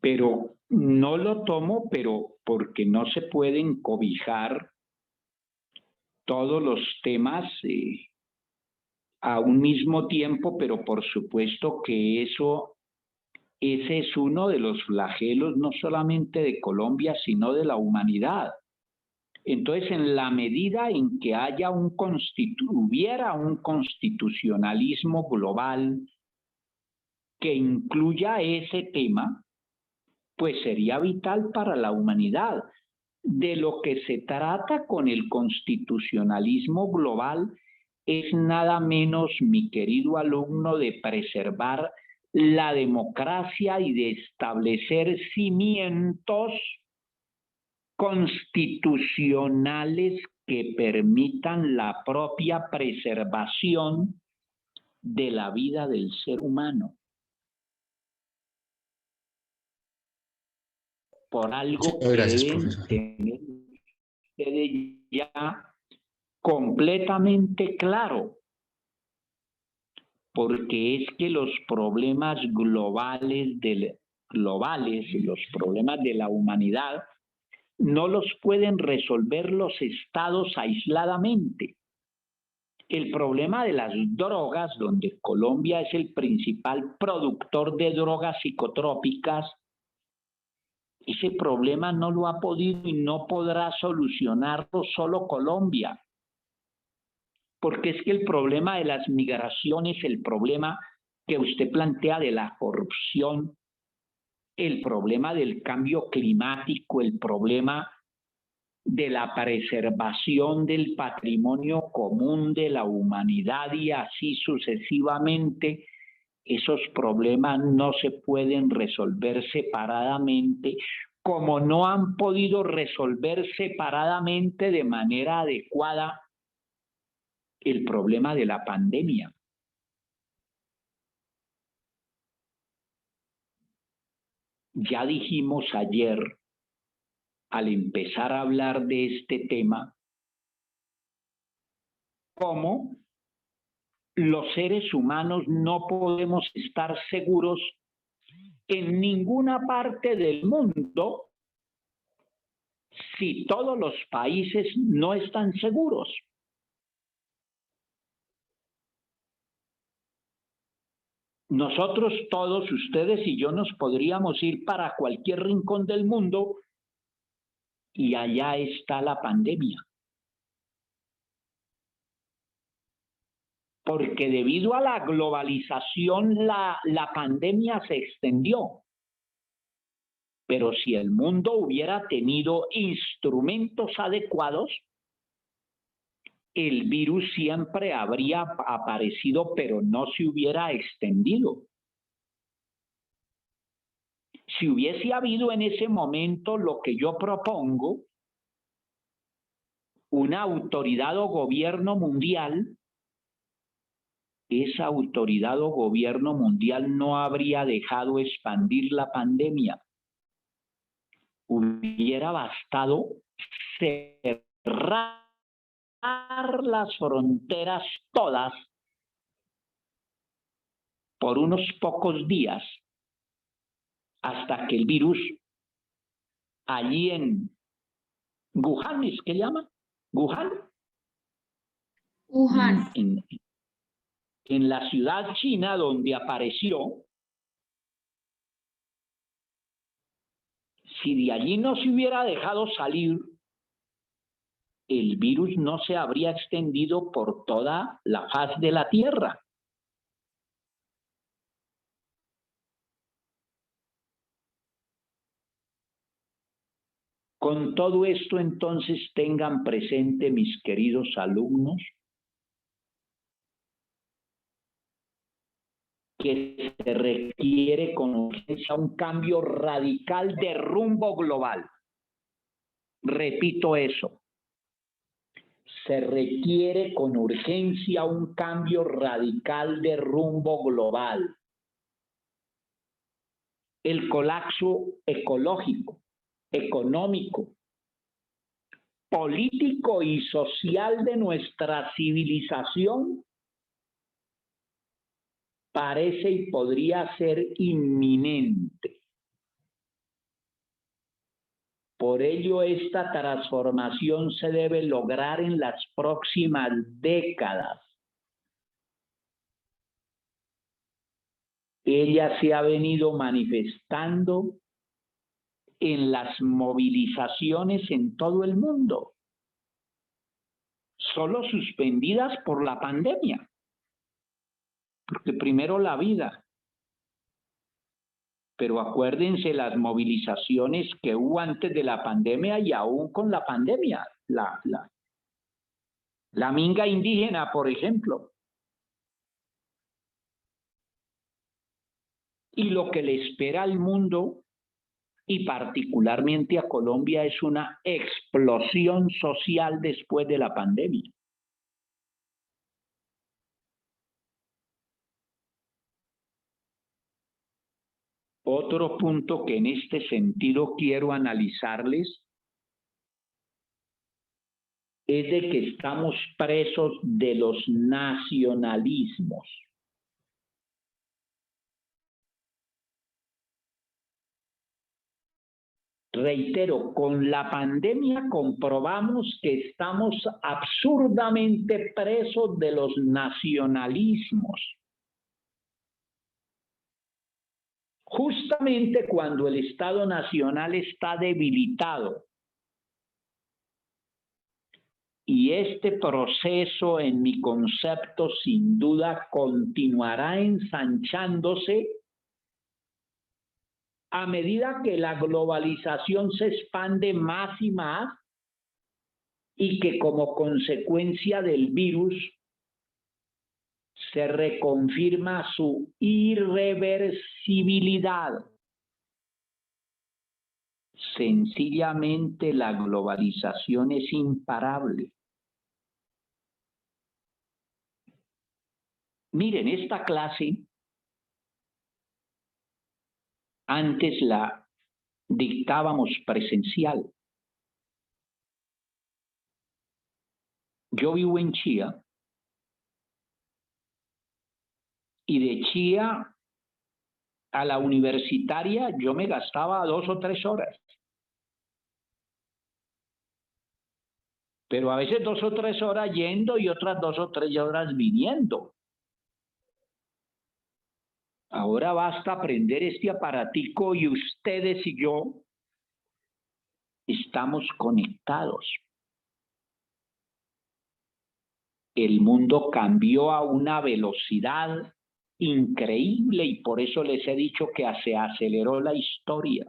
Pero no lo tomo, pero porque no se pueden cobijar todos los temas a un mismo tiempo, pero por supuesto que ese es uno de los flagelos no solamente de Colombia, sino de la humanidad. Entonces, en la medida en que hubiera un constitucionalismo global que incluya ese tema, pues sería vital para la humanidad. De lo que se trata con el constitucionalismo global es nada menos, mi querido alumno, de preservar la democracia y de establecer cimientos constitucionales que permitan la propia preservación de la vida del ser humano. Por algo que deben tener ustedes ya completamente claro, porque es que los problemas globales y los problemas de la humanidad no los pueden resolver los estados aisladamente. El problema de las drogas, donde Colombia es el principal productor de drogas psicotrópicas, Ese problema no lo ha podido y no podrá solucionarlo solo Colombia. Porque es que el problema de las migraciones, el problema que usted plantea de la corrupción, el problema del cambio climático, el problema de la preservación del patrimonio común de la humanidad y así sucesivamente, esos problemas no se pueden resolver separadamente, como no han podido resolver separadamente de manera adecuada el problema de la pandemia. Ya dijimos ayer, al empezar a hablar de este tema, cómo los seres humanos no podemos estar seguros en ninguna parte del mundo si todos los países no están seguros. Nosotros todos, ustedes y yo, nos podríamos ir para cualquier rincón del mundo y allá está la pandemia. Porque debido a la globalización la pandemia se extendió. Pero si el mundo hubiera tenido instrumentos adecuados, el virus siempre habría aparecido, pero no se hubiera extendido. Si hubiese habido en ese momento lo que yo propongo, una autoridad o gobierno mundial, esa autoridad o gobierno mundial no habría dejado expandir la pandemia. Hubiera bastado cerrar las fronteras todas por unos pocos días hasta que el virus allí en Wuhan, ¿es que llama? ¿Wuhan? Wuhan. En la ciudad china donde apareció, si de allí no se hubiera dejado salir, el virus no se habría extendido por toda la faz de la Tierra. Con todo esto, entonces, tengan presente, mis queridos alumnos, que se requiere con urgencia un cambio radical de rumbo global. Repito eso. Se requiere con urgencia un cambio radical de rumbo global. El colapso ecológico, económico, político y social de nuestra civilización parece y podría ser inminente. Por ello, esta transformación se debe lograr en las próximas décadas. Ella se ha venido manifestando en las movilizaciones en todo el mundo, solo suspendidas por la pandemia. Porque primero la vida. Pero acuérdense las movilizaciones que hubo antes de la pandemia y aún con la pandemia. La minga indígena, por ejemplo. Y lo que le espera al mundo, y particularmente a Colombia, es una explosión social después de la pandemia. Otro punto que en este sentido quiero analizarles es de que estamos presos de los nacionalismos. Reitero, con la pandemia comprobamos que estamos absurdamente presos de los nacionalismos. justamente cuando el Estado Nacional está debilitado. Y este proceso, en mi concepto, sin duda continuará ensanchándose a medida que la globalización se expande más y más y que como consecuencia del virus se reconfirma su irreversibilidad. Sencillamente la globalización es imparable. Miren, esta clase antes la dictábamos presencial. Yo vivo en Chía y de Chía a la universitaria yo me gastaba 2 o 3 horas. Pero a veces 2 o 3 horas yendo y otras 2 o 3 horas viniendo. Ahora basta aprender este aparatico y ustedes y yo estamos conectados. El mundo cambió a una velocidad increíble y por eso les he dicho que se aceleró la historia.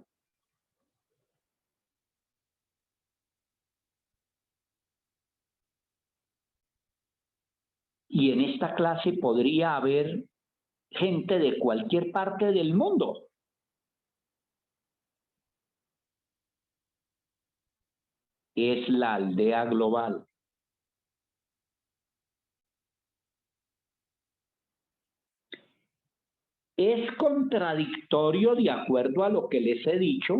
Y en esta clase podría haber gente de cualquier parte del mundo. Es la aldea global. Es contradictorio, de acuerdo a lo que les he dicho,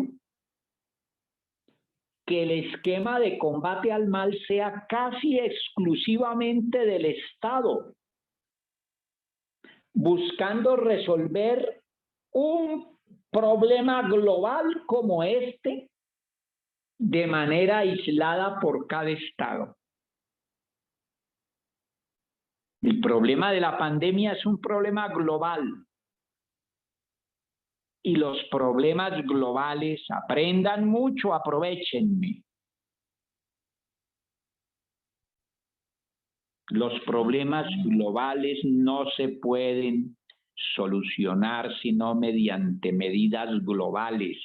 que el esquema de combate al mal sea casi exclusivamente del Estado, buscando resolver un problema global como este de manera aislada por cada Estado. El problema de la pandemia es un problema global. Y los problemas globales, aprendan mucho, aprovechenme. Los problemas globales no se pueden solucionar sino mediante medidas globales.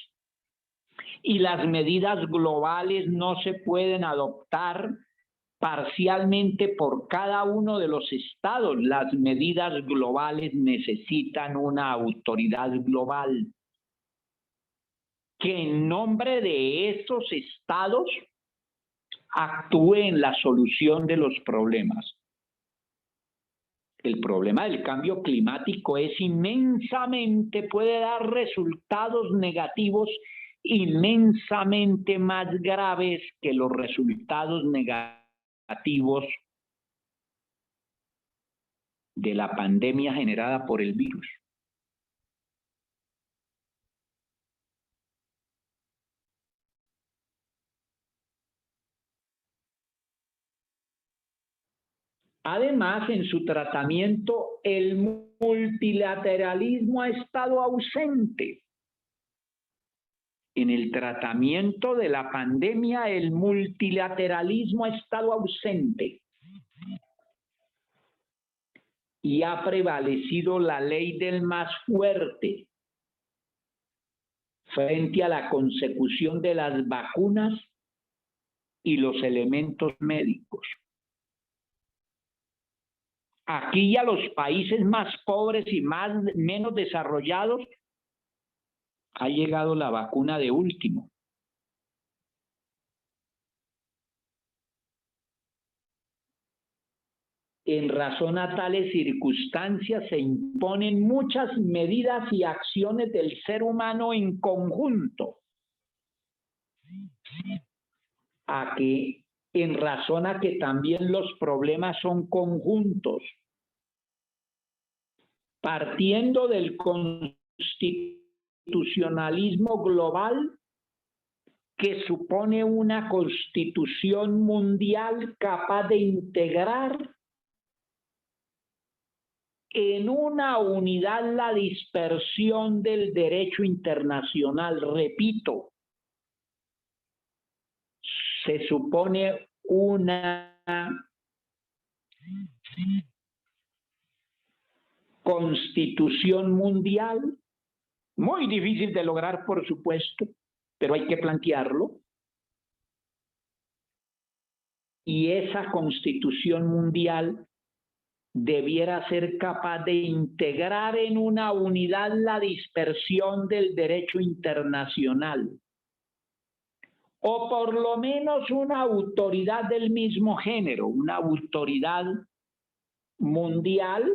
Y las medidas globales no se pueden adoptar parcialmente por cada uno de los estados. Las medidas globales necesitan una autoridad global que en nombre de esos estados actúe en la solución de los problemas. El problema del cambio climático es inmensamente, puede dar resultados negativos inmensamente más graves que los resultados negativos de la pandemia generada por el virus. Además, en su tratamiento, el multilateralismo ha estado ausente. En el tratamiento de la pandemia, el multilateralismo ha estado ausente. Y ha prevalecido la ley del más fuerte frente a la consecución de las vacunas y los elementos médicos. Aquí a los países más pobres y menos desarrollados ha llegado la vacuna de último. En razón a tales circunstancias se imponen muchas medidas y acciones del ser humano en conjunto. En razón a que también los problemas son conjuntos. Partiendo del constitucionalismo global, que supone una constitución mundial capaz de integrar en una unidad la dispersión del derecho internacional. Repito, se supone una constitución mundial, muy difícil de lograr, por supuesto, pero hay que plantearlo. Y esa constitución mundial debiera ser capaz de integrar en una unidad la dispersión del derecho internacional, o por lo menos una autoridad del mismo género, una autoridad mundial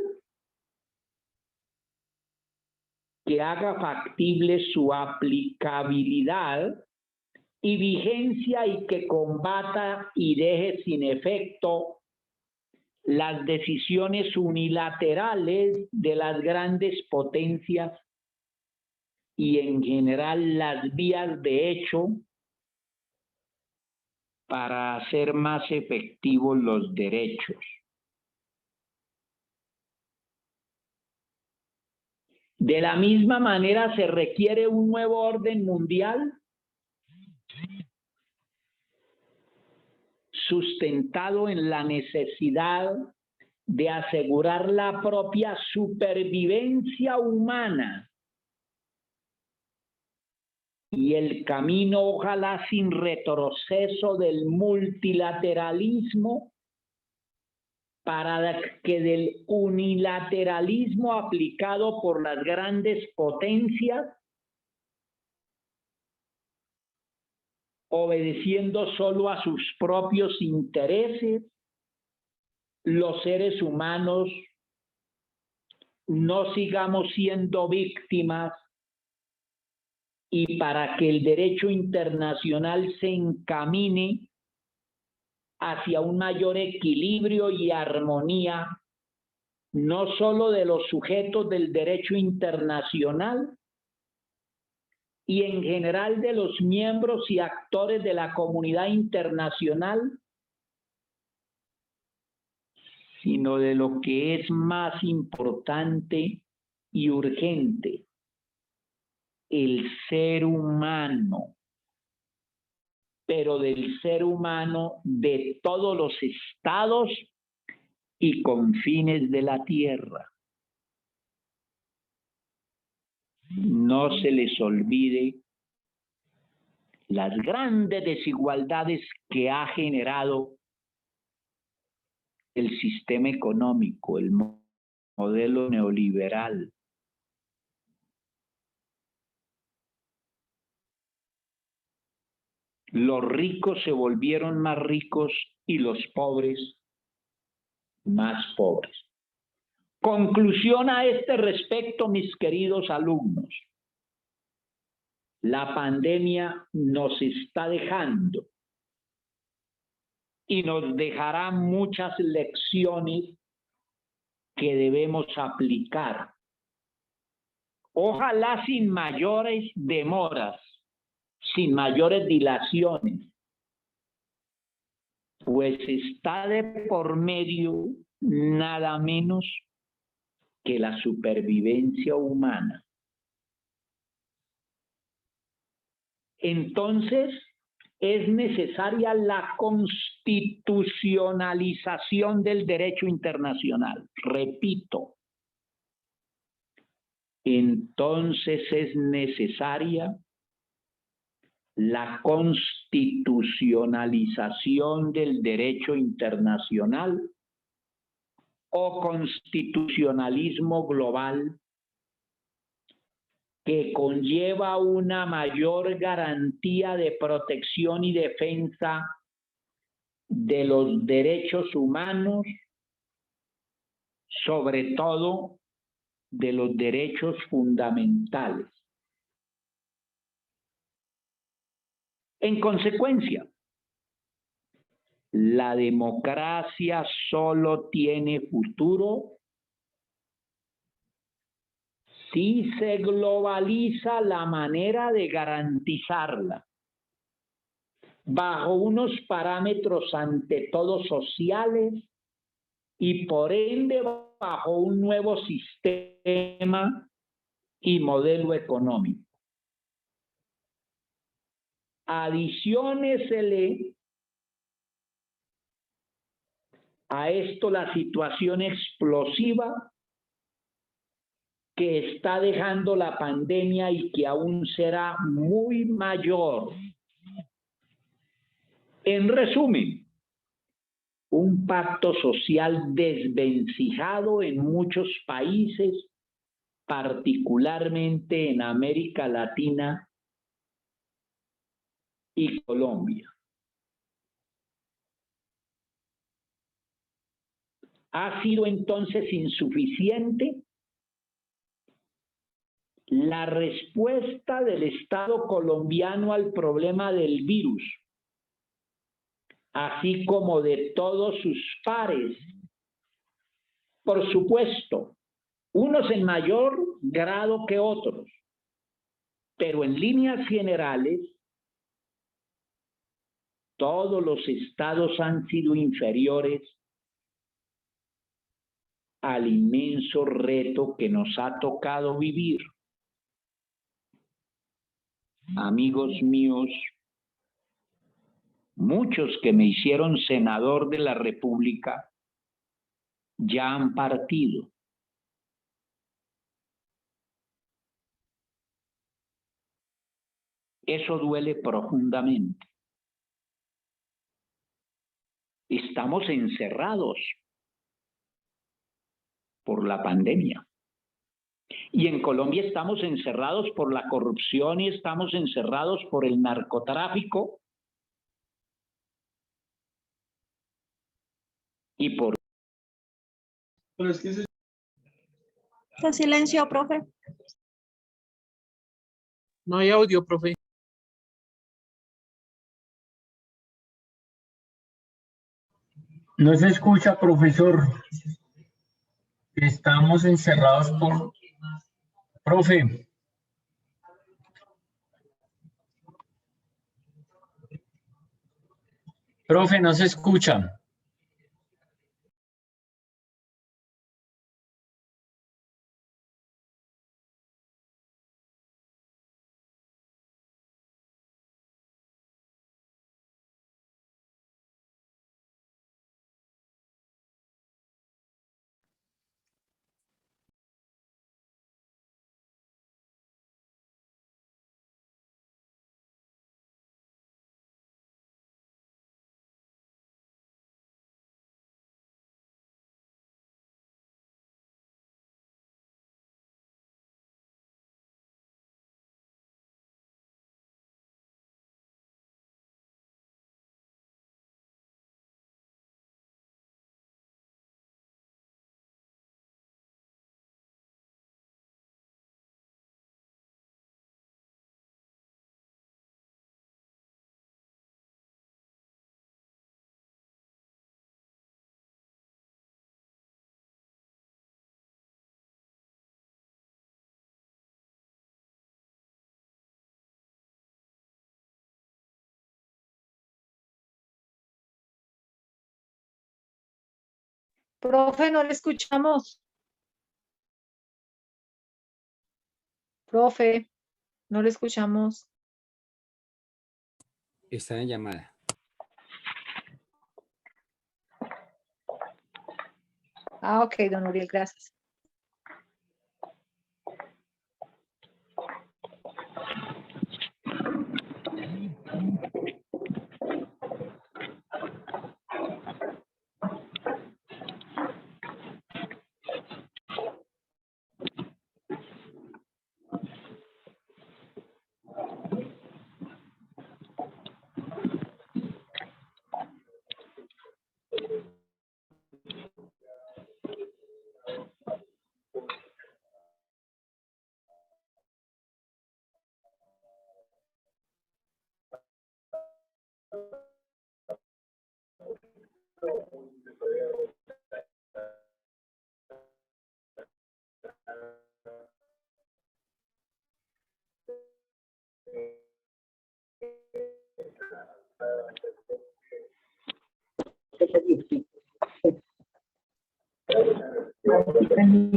que haga factible su aplicabilidad y vigencia y que combata y deje sin efecto las decisiones unilaterales de las grandes potencias y en general las vías de hecho para hacer más efectivos los derechos. De la misma manera se requiere un nuevo orden mundial sustentado en la necesidad de asegurar la propia supervivencia humana y el camino, ojalá sin retroceso, del multilateralismo para que del unilateralismo aplicado por las grandes potencias, obedeciendo solo a sus propios intereses, los seres humanos no sigamos siendo víctimas y para que el derecho internacional se encamine hacia un mayor equilibrio y armonía, no solo de los sujetos del derecho internacional, y en general de los miembros y actores de la comunidad internacional, sino de lo que es más importante y urgente, el ser humano, pero del ser humano de todos los estados y confines de la tierra. No se les olvide las grandes desigualdades que ha generado el sistema económico, el modelo neoliberal. Los ricos se volvieron más ricos y los pobres más pobres. Conclusión a este respecto, mis queridos alumnos. La pandemia nos está dejando y nos dejará muchas lecciones que debemos aplicar. Ojalá sin mayores demoras, sin mayores dilaciones, pues está de por medio nada menos que la supervivencia humana. Entonces, es necesaria la constitucionalización del derecho internacional. Repito, entonces es necesaria la constitucionalización del derecho internacional o constitucionalismo global, que conlleva una mayor garantía de protección y defensa de los derechos humanos, sobre todo de los derechos fundamentales. En consecuencia, la democracia solo tiene futuro si se globaliza la manera de garantizarla bajo unos parámetros ante todo sociales y por ende bajo un nuevo sistema y modelo económico. Adiciónesele a esto la situación explosiva que está dejando la pandemia y que aún será muy mayor. En resumen, un pacto social desvencijado en muchos países, particularmente en América Latina y Colombia. ¿Ha sido entonces insuficiente la respuesta del Estado colombiano al problema del virus, así como de todos sus pares? Por supuesto, unos en mayor grado que otros, pero en líneas generales, todos los estados han sido inferiores al inmenso reto que nos ha tocado vivir. Amigos míos, muchos que me hicieron senador de la República ya han partido. Eso duele profundamente. Estamos encerrados por la pandemia. Y en Colombia estamos encerrados por la corrupción y estamos encerrados por el narcotráfico y por... Se silenció, profe. No hay audio, profe. No se escucha, profesor. Estamos encerrados por... Profe. Profe, no se escucha. Profe, no le escuchamos. Profe, no le escuchamos. Está en llamada. Ah, ok, don Uriel, gracias. Me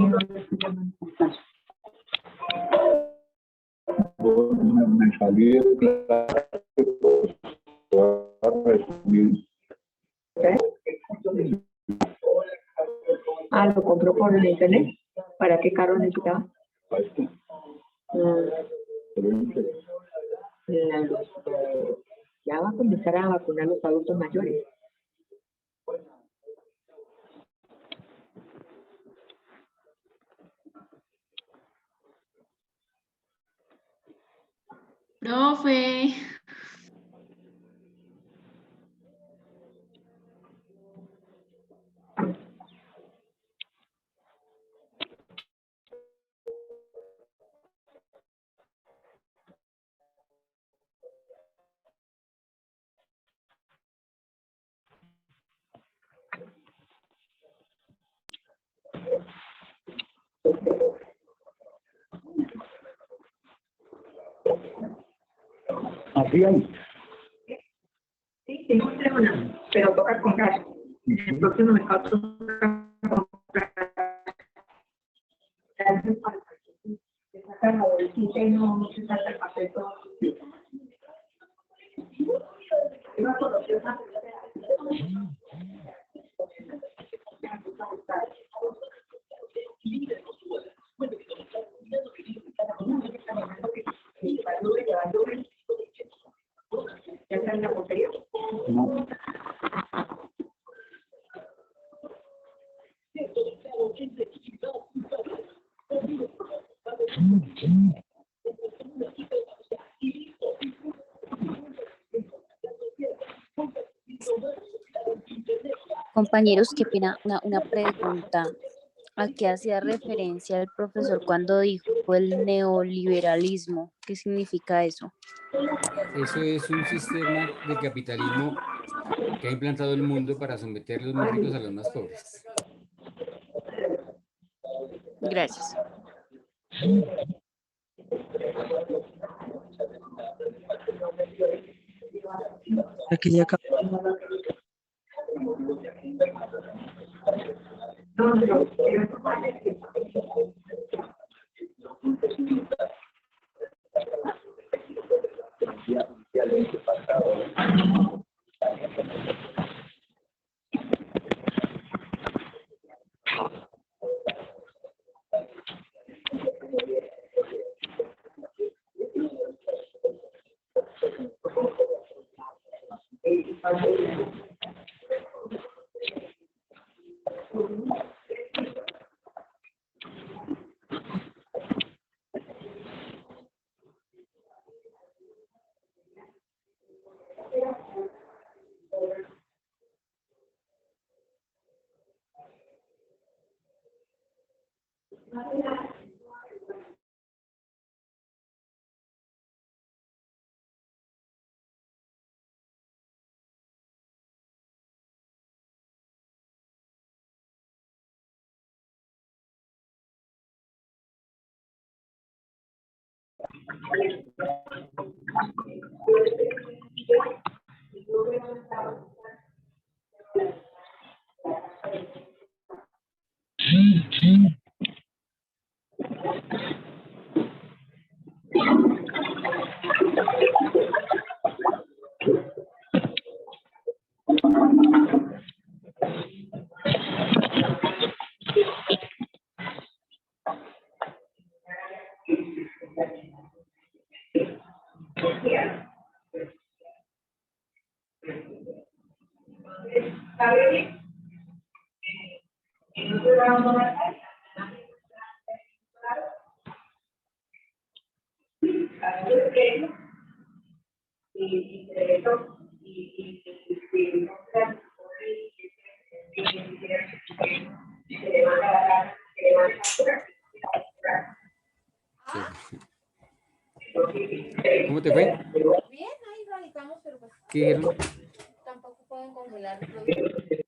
salí de clase, pues, a resumir. Ah, lo compró por el internet. ¿Para qué carro necesitaba? Ya va a comenzar a vacunar a los adultos mayores. Profe. Así hay. Sí, tengo una, pero toca comprar. En el próximo mercado toca comprar. Se saca la bolsita y no se saca el papel todo. Iba a conocer una ¿ya está en la portería? No. Compañeros, qué pena, una pregunta. ¿A qué hacía referencia el profesor cuando dijo el neoliberalismo? ¿Qué significa eso? Eso es un sistema de capitalismo que ha implantado el mundo para someter a los más ricos a los más pobres. Gracias. Aquí ya acabó. ¿Cómo te fue? Bien, ahí radicamos, pero pues ¿Qué dijeron? tampoco pueden congelar el producto.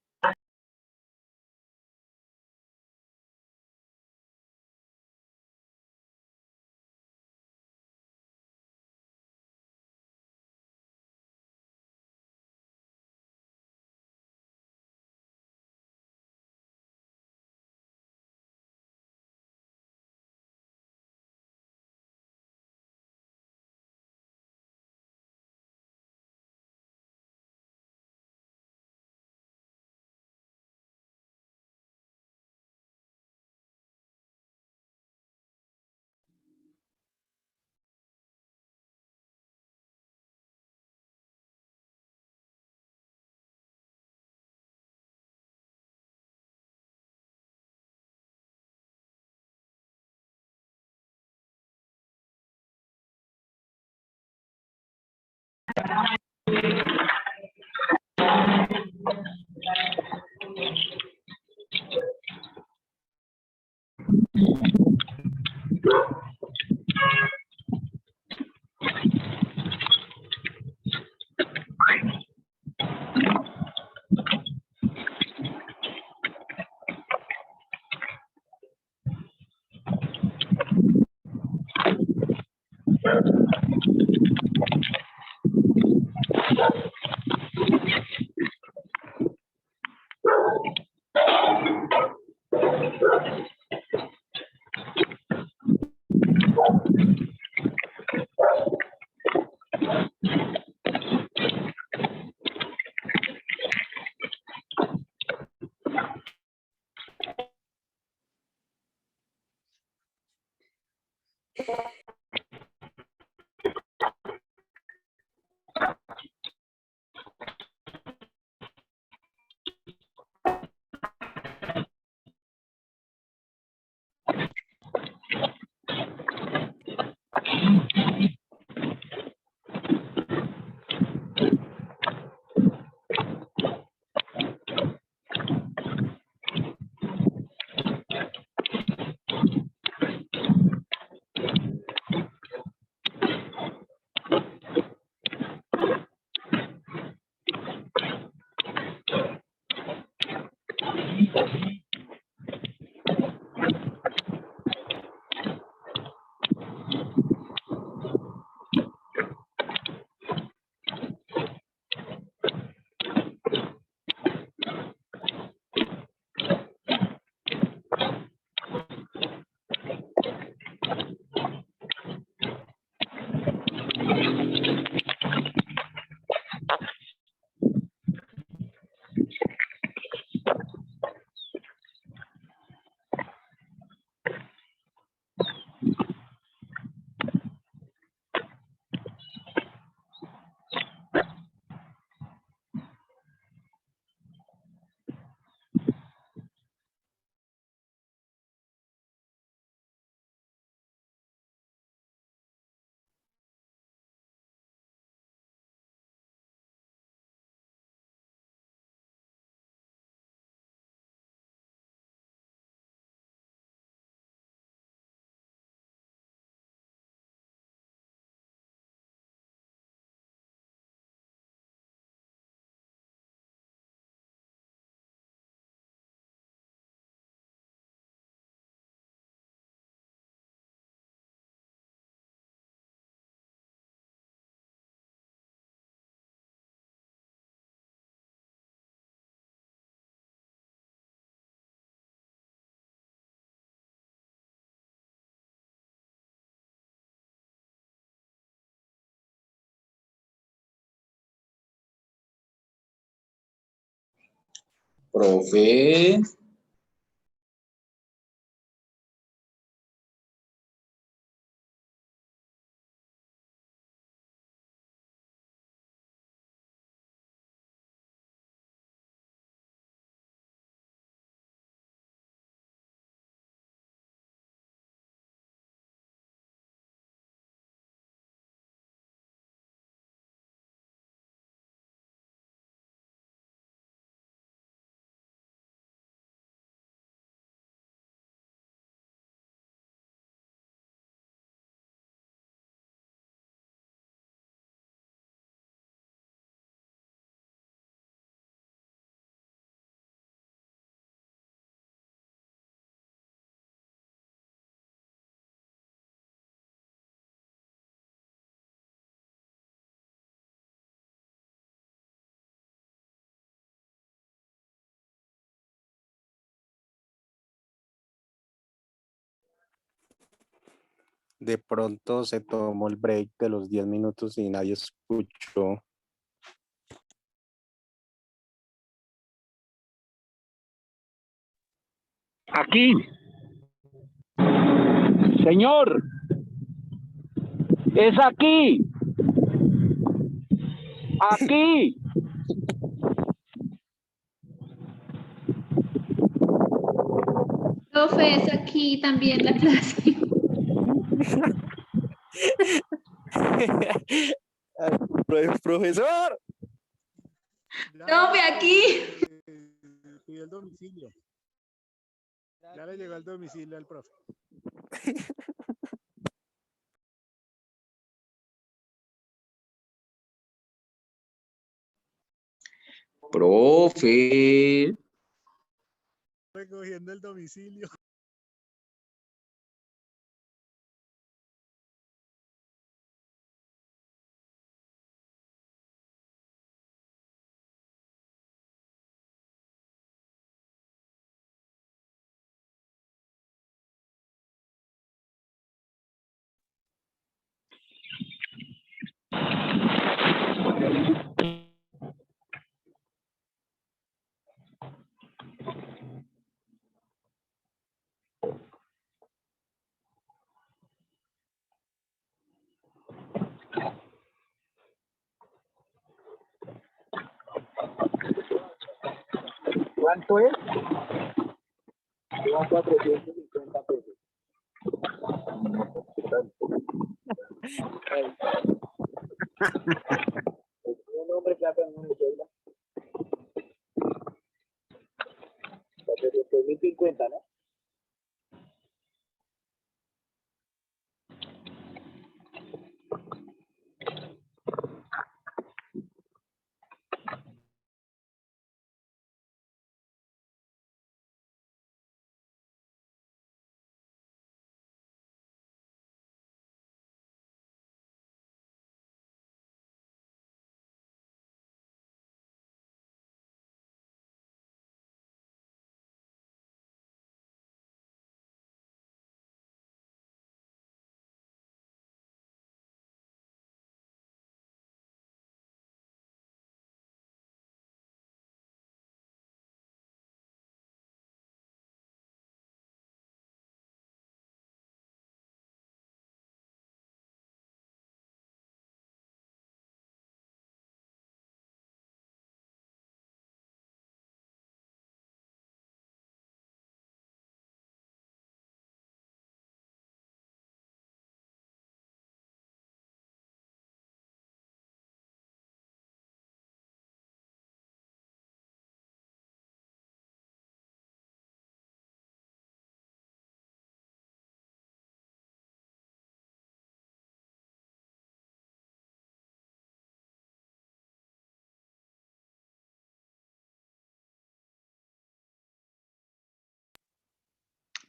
Profe. De pronto se tomó el break de los 10 minutos y nadie escuchó. Aquí. Señor. Es aquí. Aquí. Profe, es aquí también la clase. Profe, ¡Profesor! Profe, aquí. Pidió el domicilio. Ya le llegó el domicilio al profe. Profe. Recogiendo el domicilio. ¿Cuánto es? Son 450 pesos. Un hombre que hace en una cédula. 450, ¿no?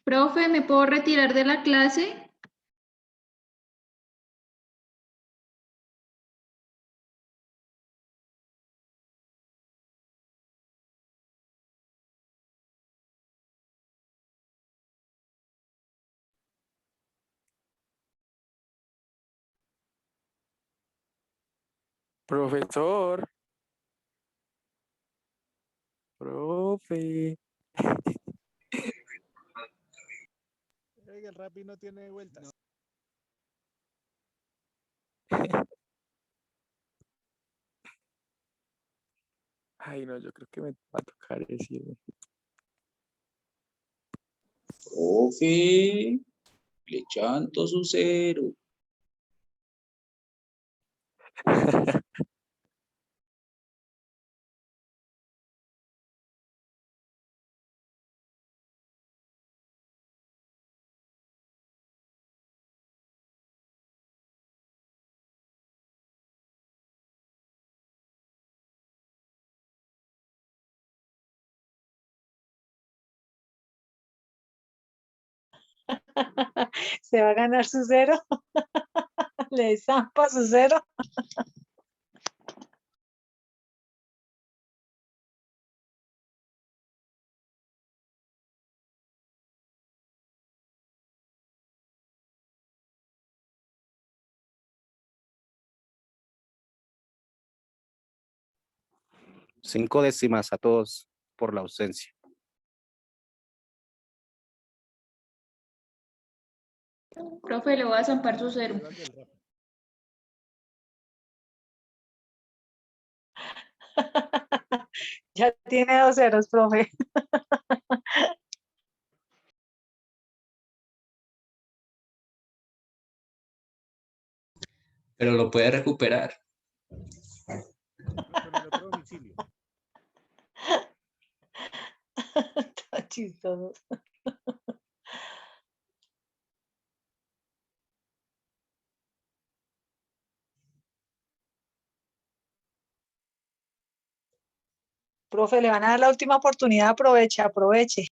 Profe, ¿me puedo retirar de la clase? Profesor. Profe. Oiga, el Rappi no tiene vueltas. Ay, no, yo creo que me va a tocar decirme. Profe. Le chanto su cero. Se va a ganar su cero. Le zampa su cero. Cinco décimas a todos por la ausencia. Profe, le voy a zampar su cero. Ya tiene 2 ceros, profe. Pero lo puede recuperar. Tan chistosos. Profe, le van a dar la última oportunidad, aproveche, aproveche.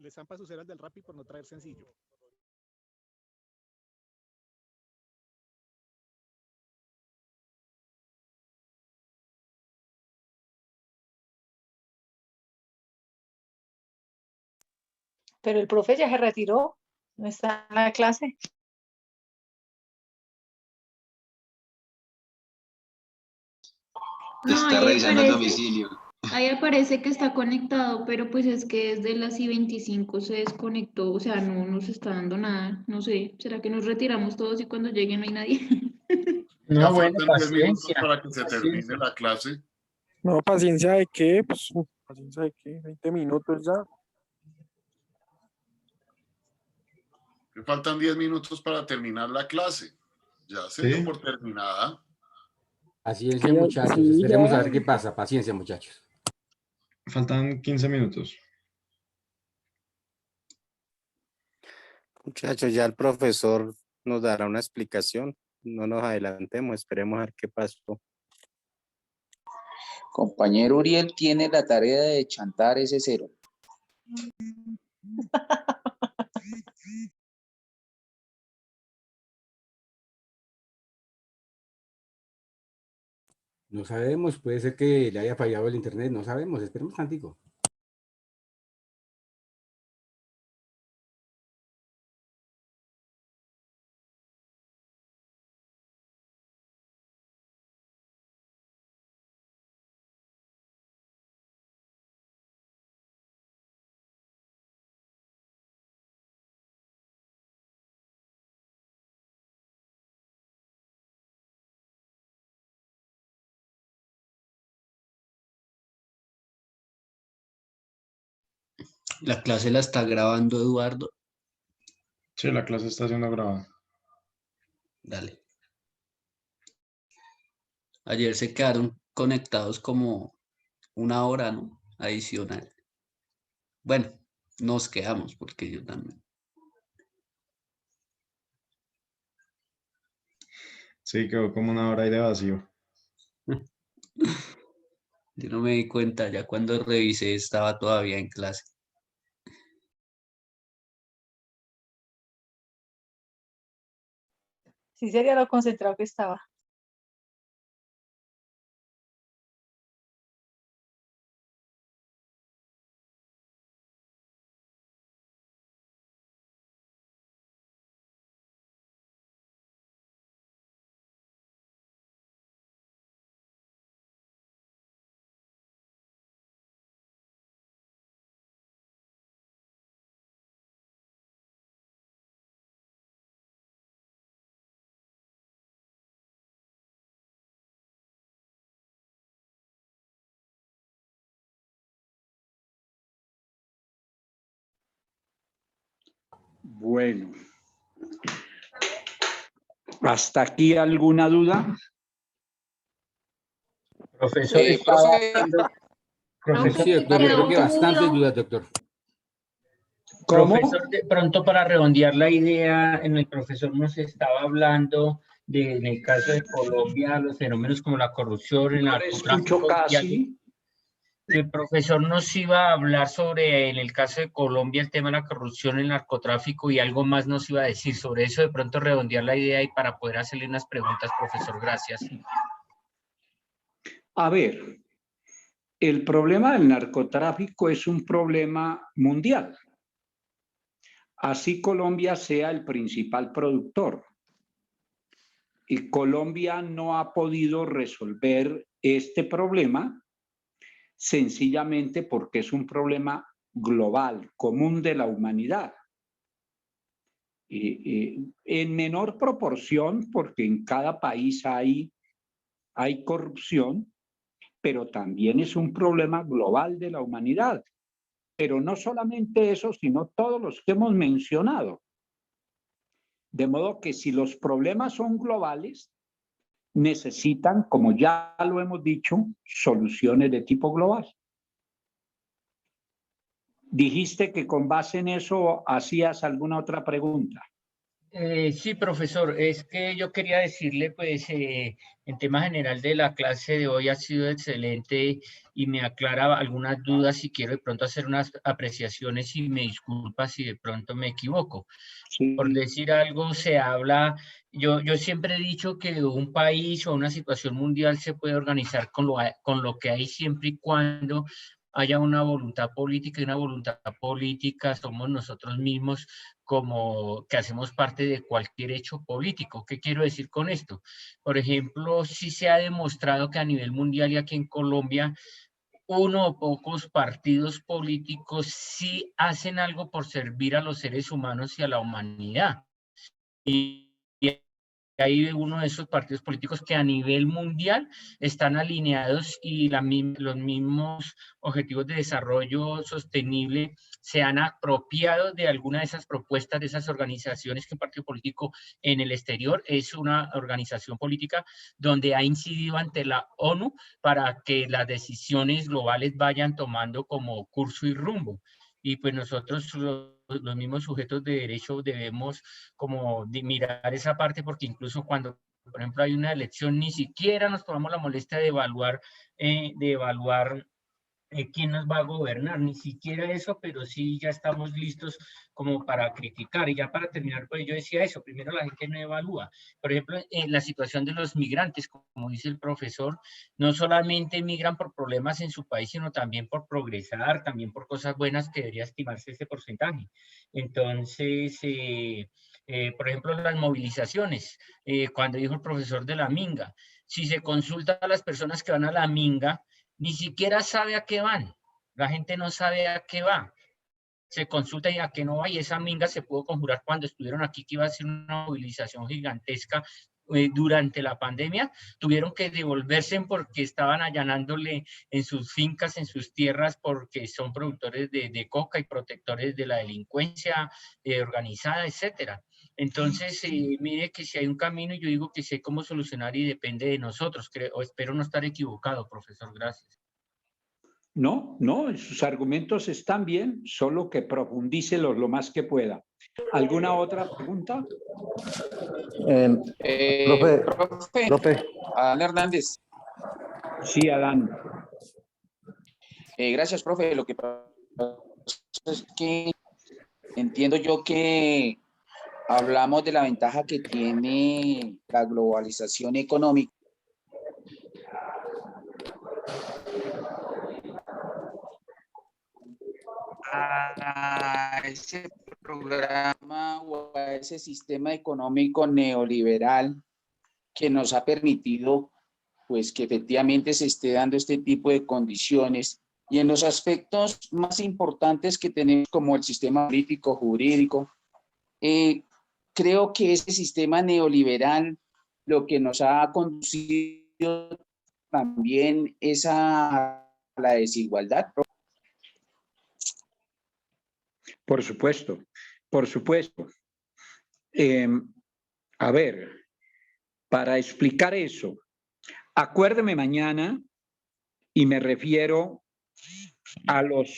Le zampa sus ceras del Rappi por no traer sencillo. Pero el profe ya se retiró, no está en la clase. No, Está revisando el domicilio. ahí aparece que está conectado, pero pues es que desde las I-25 se desconectó, o sea, no nos está dando nada, no sé, ¿será que nos retiramos todos y cuando llegue no hay nadie? Ya No, bueno, faltan 10 minutos paciencia. para que se termine Paciencia. la clase. No, paciencia de qué, pues, paciencia de qué, 20 minutos ya. Que faltan 10 minutos para terminar la clase. Ya se dio por terminada. Paciencia, Sí, muchachos. sí, Esperemos ya. a ver qué pasa. Paciencia, muchachos. Faltan 15 minutos. Muchachos, ya el profesor nos dará una explicación. No nos adelantemos, esperemos a ver qué pasó. Compañero Uriel tiene la tarea de chantar ese cero. No sabemos, puede ser que le haya fallado el internet, no sabemos, esperemos tantico. La clase la está grabando Eduardo. Sí, la clase está siendo grabada. Dale. Ayer se quedaron conectados como una hora, ¿no? Adicional. Bueno, nos quedamos porque yo también. Sí, quedó como una hora ahí de vacío. Yo no me di cuenta, ya cuando revisé estaba todavía en clase. Sí, sería lo concentrado que estaba. Bueno. ¿Hasta aquí alguna duda? Profesor, profesor, Sí, doctor, yo creo que bastantes dudas, doctor. ¿Cómo? profesor, de pronto para redondear la idea, en el profesor nos estaba hablando de, en el caso de Colombia, los fenómenos como la corrupción, el No le escucho narcotráfico. casi. El profesor nos iba a hablar sobre, en el caso de Colombia, el tema de la corrupción, el narcotráfico y algo más nos iba a decir sobre eso, de pronto redondear la idea y para poder hacerle unas preguntas, profesor, gracias. A ver, el problema del narcotráfico es un problema mundial. Así Colombia sea el principal productor. Y Colombia no ha podido resolver este problema sencillamente porque es un problema global, común de la humanidad. En menor proporción, porque en cada país hay hay corrupción, pero también es un problema global de la humanidad. Pero no solamente eso, sino todos los que hemos mencionado. De modo que si los problemas son globales, necesitan, como ya lo hemos dicho, soluciones de tipo global. Dijiste que con base en eso hacías alguna otra pregunta. Sí, profesor, es que yo quería decirle, pues, en tema general de la clase de hoy ha sido excelente y me aclara algunas dudas y quiero de pronto hacer unas apreciaciones y me disculpa si de pronto me equivoco. Sí. Por decir algo, se habla, yo siempre he dicho que un país o una situación mundial se puede organizar con lo que hay siempre y cuando haya una voluntad política, y una voluntad política somos nosotros mismos como que hacemos parte de cualquier hecho político. ¿Qué quiero decir con esto? Por ejemplo, sí se ha demostrado que a nivel mundial y aquí en Colombia, uno o pocos partidos políticos sí hacen algo por servir a los seres humanos y a la humanidad. Y hay uno de esos partidos políticos que a nivel mundial están alineados y los mismos objetivos de desarrollo sostenible se han apropiado de alguna de esas propuestas de esas organizaciones que un partido político en el exterior es una organización política donde ha incidido ante la ONU para que las decisiones globales vayan tomando como curso y rumbo. Y pues nosotros los mismos sujetos de derecho debemos como mirar esa parte, porque incluso cuando, por ejemplo, hay una elección, ni siquiera nos tomamos la molestia de evaluar quién nos va a gobernar, ni siquiera eso, pero sí ya estamos listos como para criticar. Y ya para terminar, pues yo decía eso, primero la gente no evalúa. Por ejemplo, en la situación de los migrantes, como dice el profesor, no solamente migran por problemas en su país, sino también por progresar, también por cosas buenas que debería estimarse ese porcentaje. Entonces, por ejemplo, las movilizaciones, cuando dijo el profesor de la Minga, si se consulta a las personas que van a la Minga, ni siquiera sabe a qué van. La gente no sabe a qué va. Se consulta y a qué no va. Y esa Minga se pudo conjurar cuando estuvieron aquí, que iba a ser una movilización gigantesca durante la pandemia. Tuvieron que devolverse porque estaban allanándole en sus fincas, en sus tierras, porque son productores de coca y protectores de la delincuencia organizada, etcétera. Entonces, mire que si hay un camino, yo digo que sé cómo solucionar y depende de nosotros. Creo, espero no estar equivocado, profesor. Gracias. No, sus argumentos están bien, solo que profundícelos lo más que pueda. ¿Alguna otra pregunta? Profe, Adán Hernández. Sí, Adán. Gracias, profe. Lo que pasa es que entiendo yo que hablamos de la ventaja que tiene la globalización económica. A ese programa o a ese sistema económico neoliberal que nos ha permitido pues que efectivamente se esté dando este tipo de condiciones y en los aspectos más importantes que tenemos como el sistema político, jurídico, creo que ese sistema neoliberal lo que nos ha conducido también es a la desigualdad. Por supuesto, por supuesto. A ver, para explicar eso, acuérdeme mañana y me refiero a los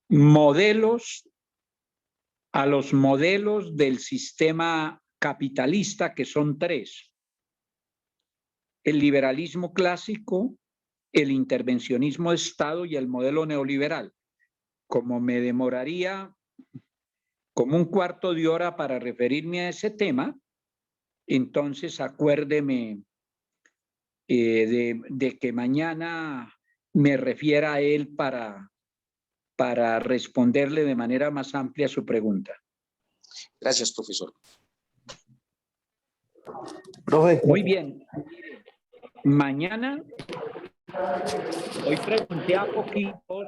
modelos del sistema capitalista, que son tres: el liberalismo clásico, el intervencionismo de Estado y el modelo neoliberal. Como me demoraría como un cuarto de hora para referirme a ese tema, entonces acuérdeme de que mañana me refiera a él para responderle de manera más amplia su pregunta. Gracias, profesor. Profe. Muy bien. Mañana, hoy pregunté a poquitos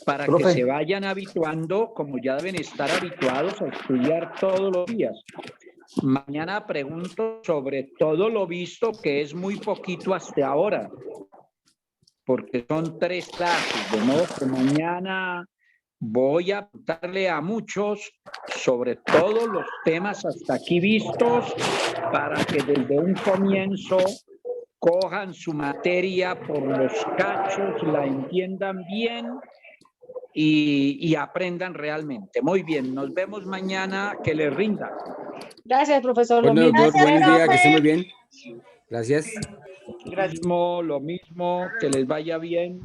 para que se vayan habituando, como ya deben estar habituados a estudiar todos los días. Mañana pregunto sobre todo lo visto, que es muy poquito hasta ahora, porque son 3 clases, de modo que mañana voy a preguntarle a muchos sobre todos los temas hasta aquí vistos, para que desde un comienzo cojan su materia por los cachos, la entiendan bien y aprendan realmente. Muy bien, nos vemos mañana, que les rinda. Gracias, profesor. Lo Bueno, mismo. doctor, buen día, que esté muy bien. Gracias. Lo mismo, que les vaya bien.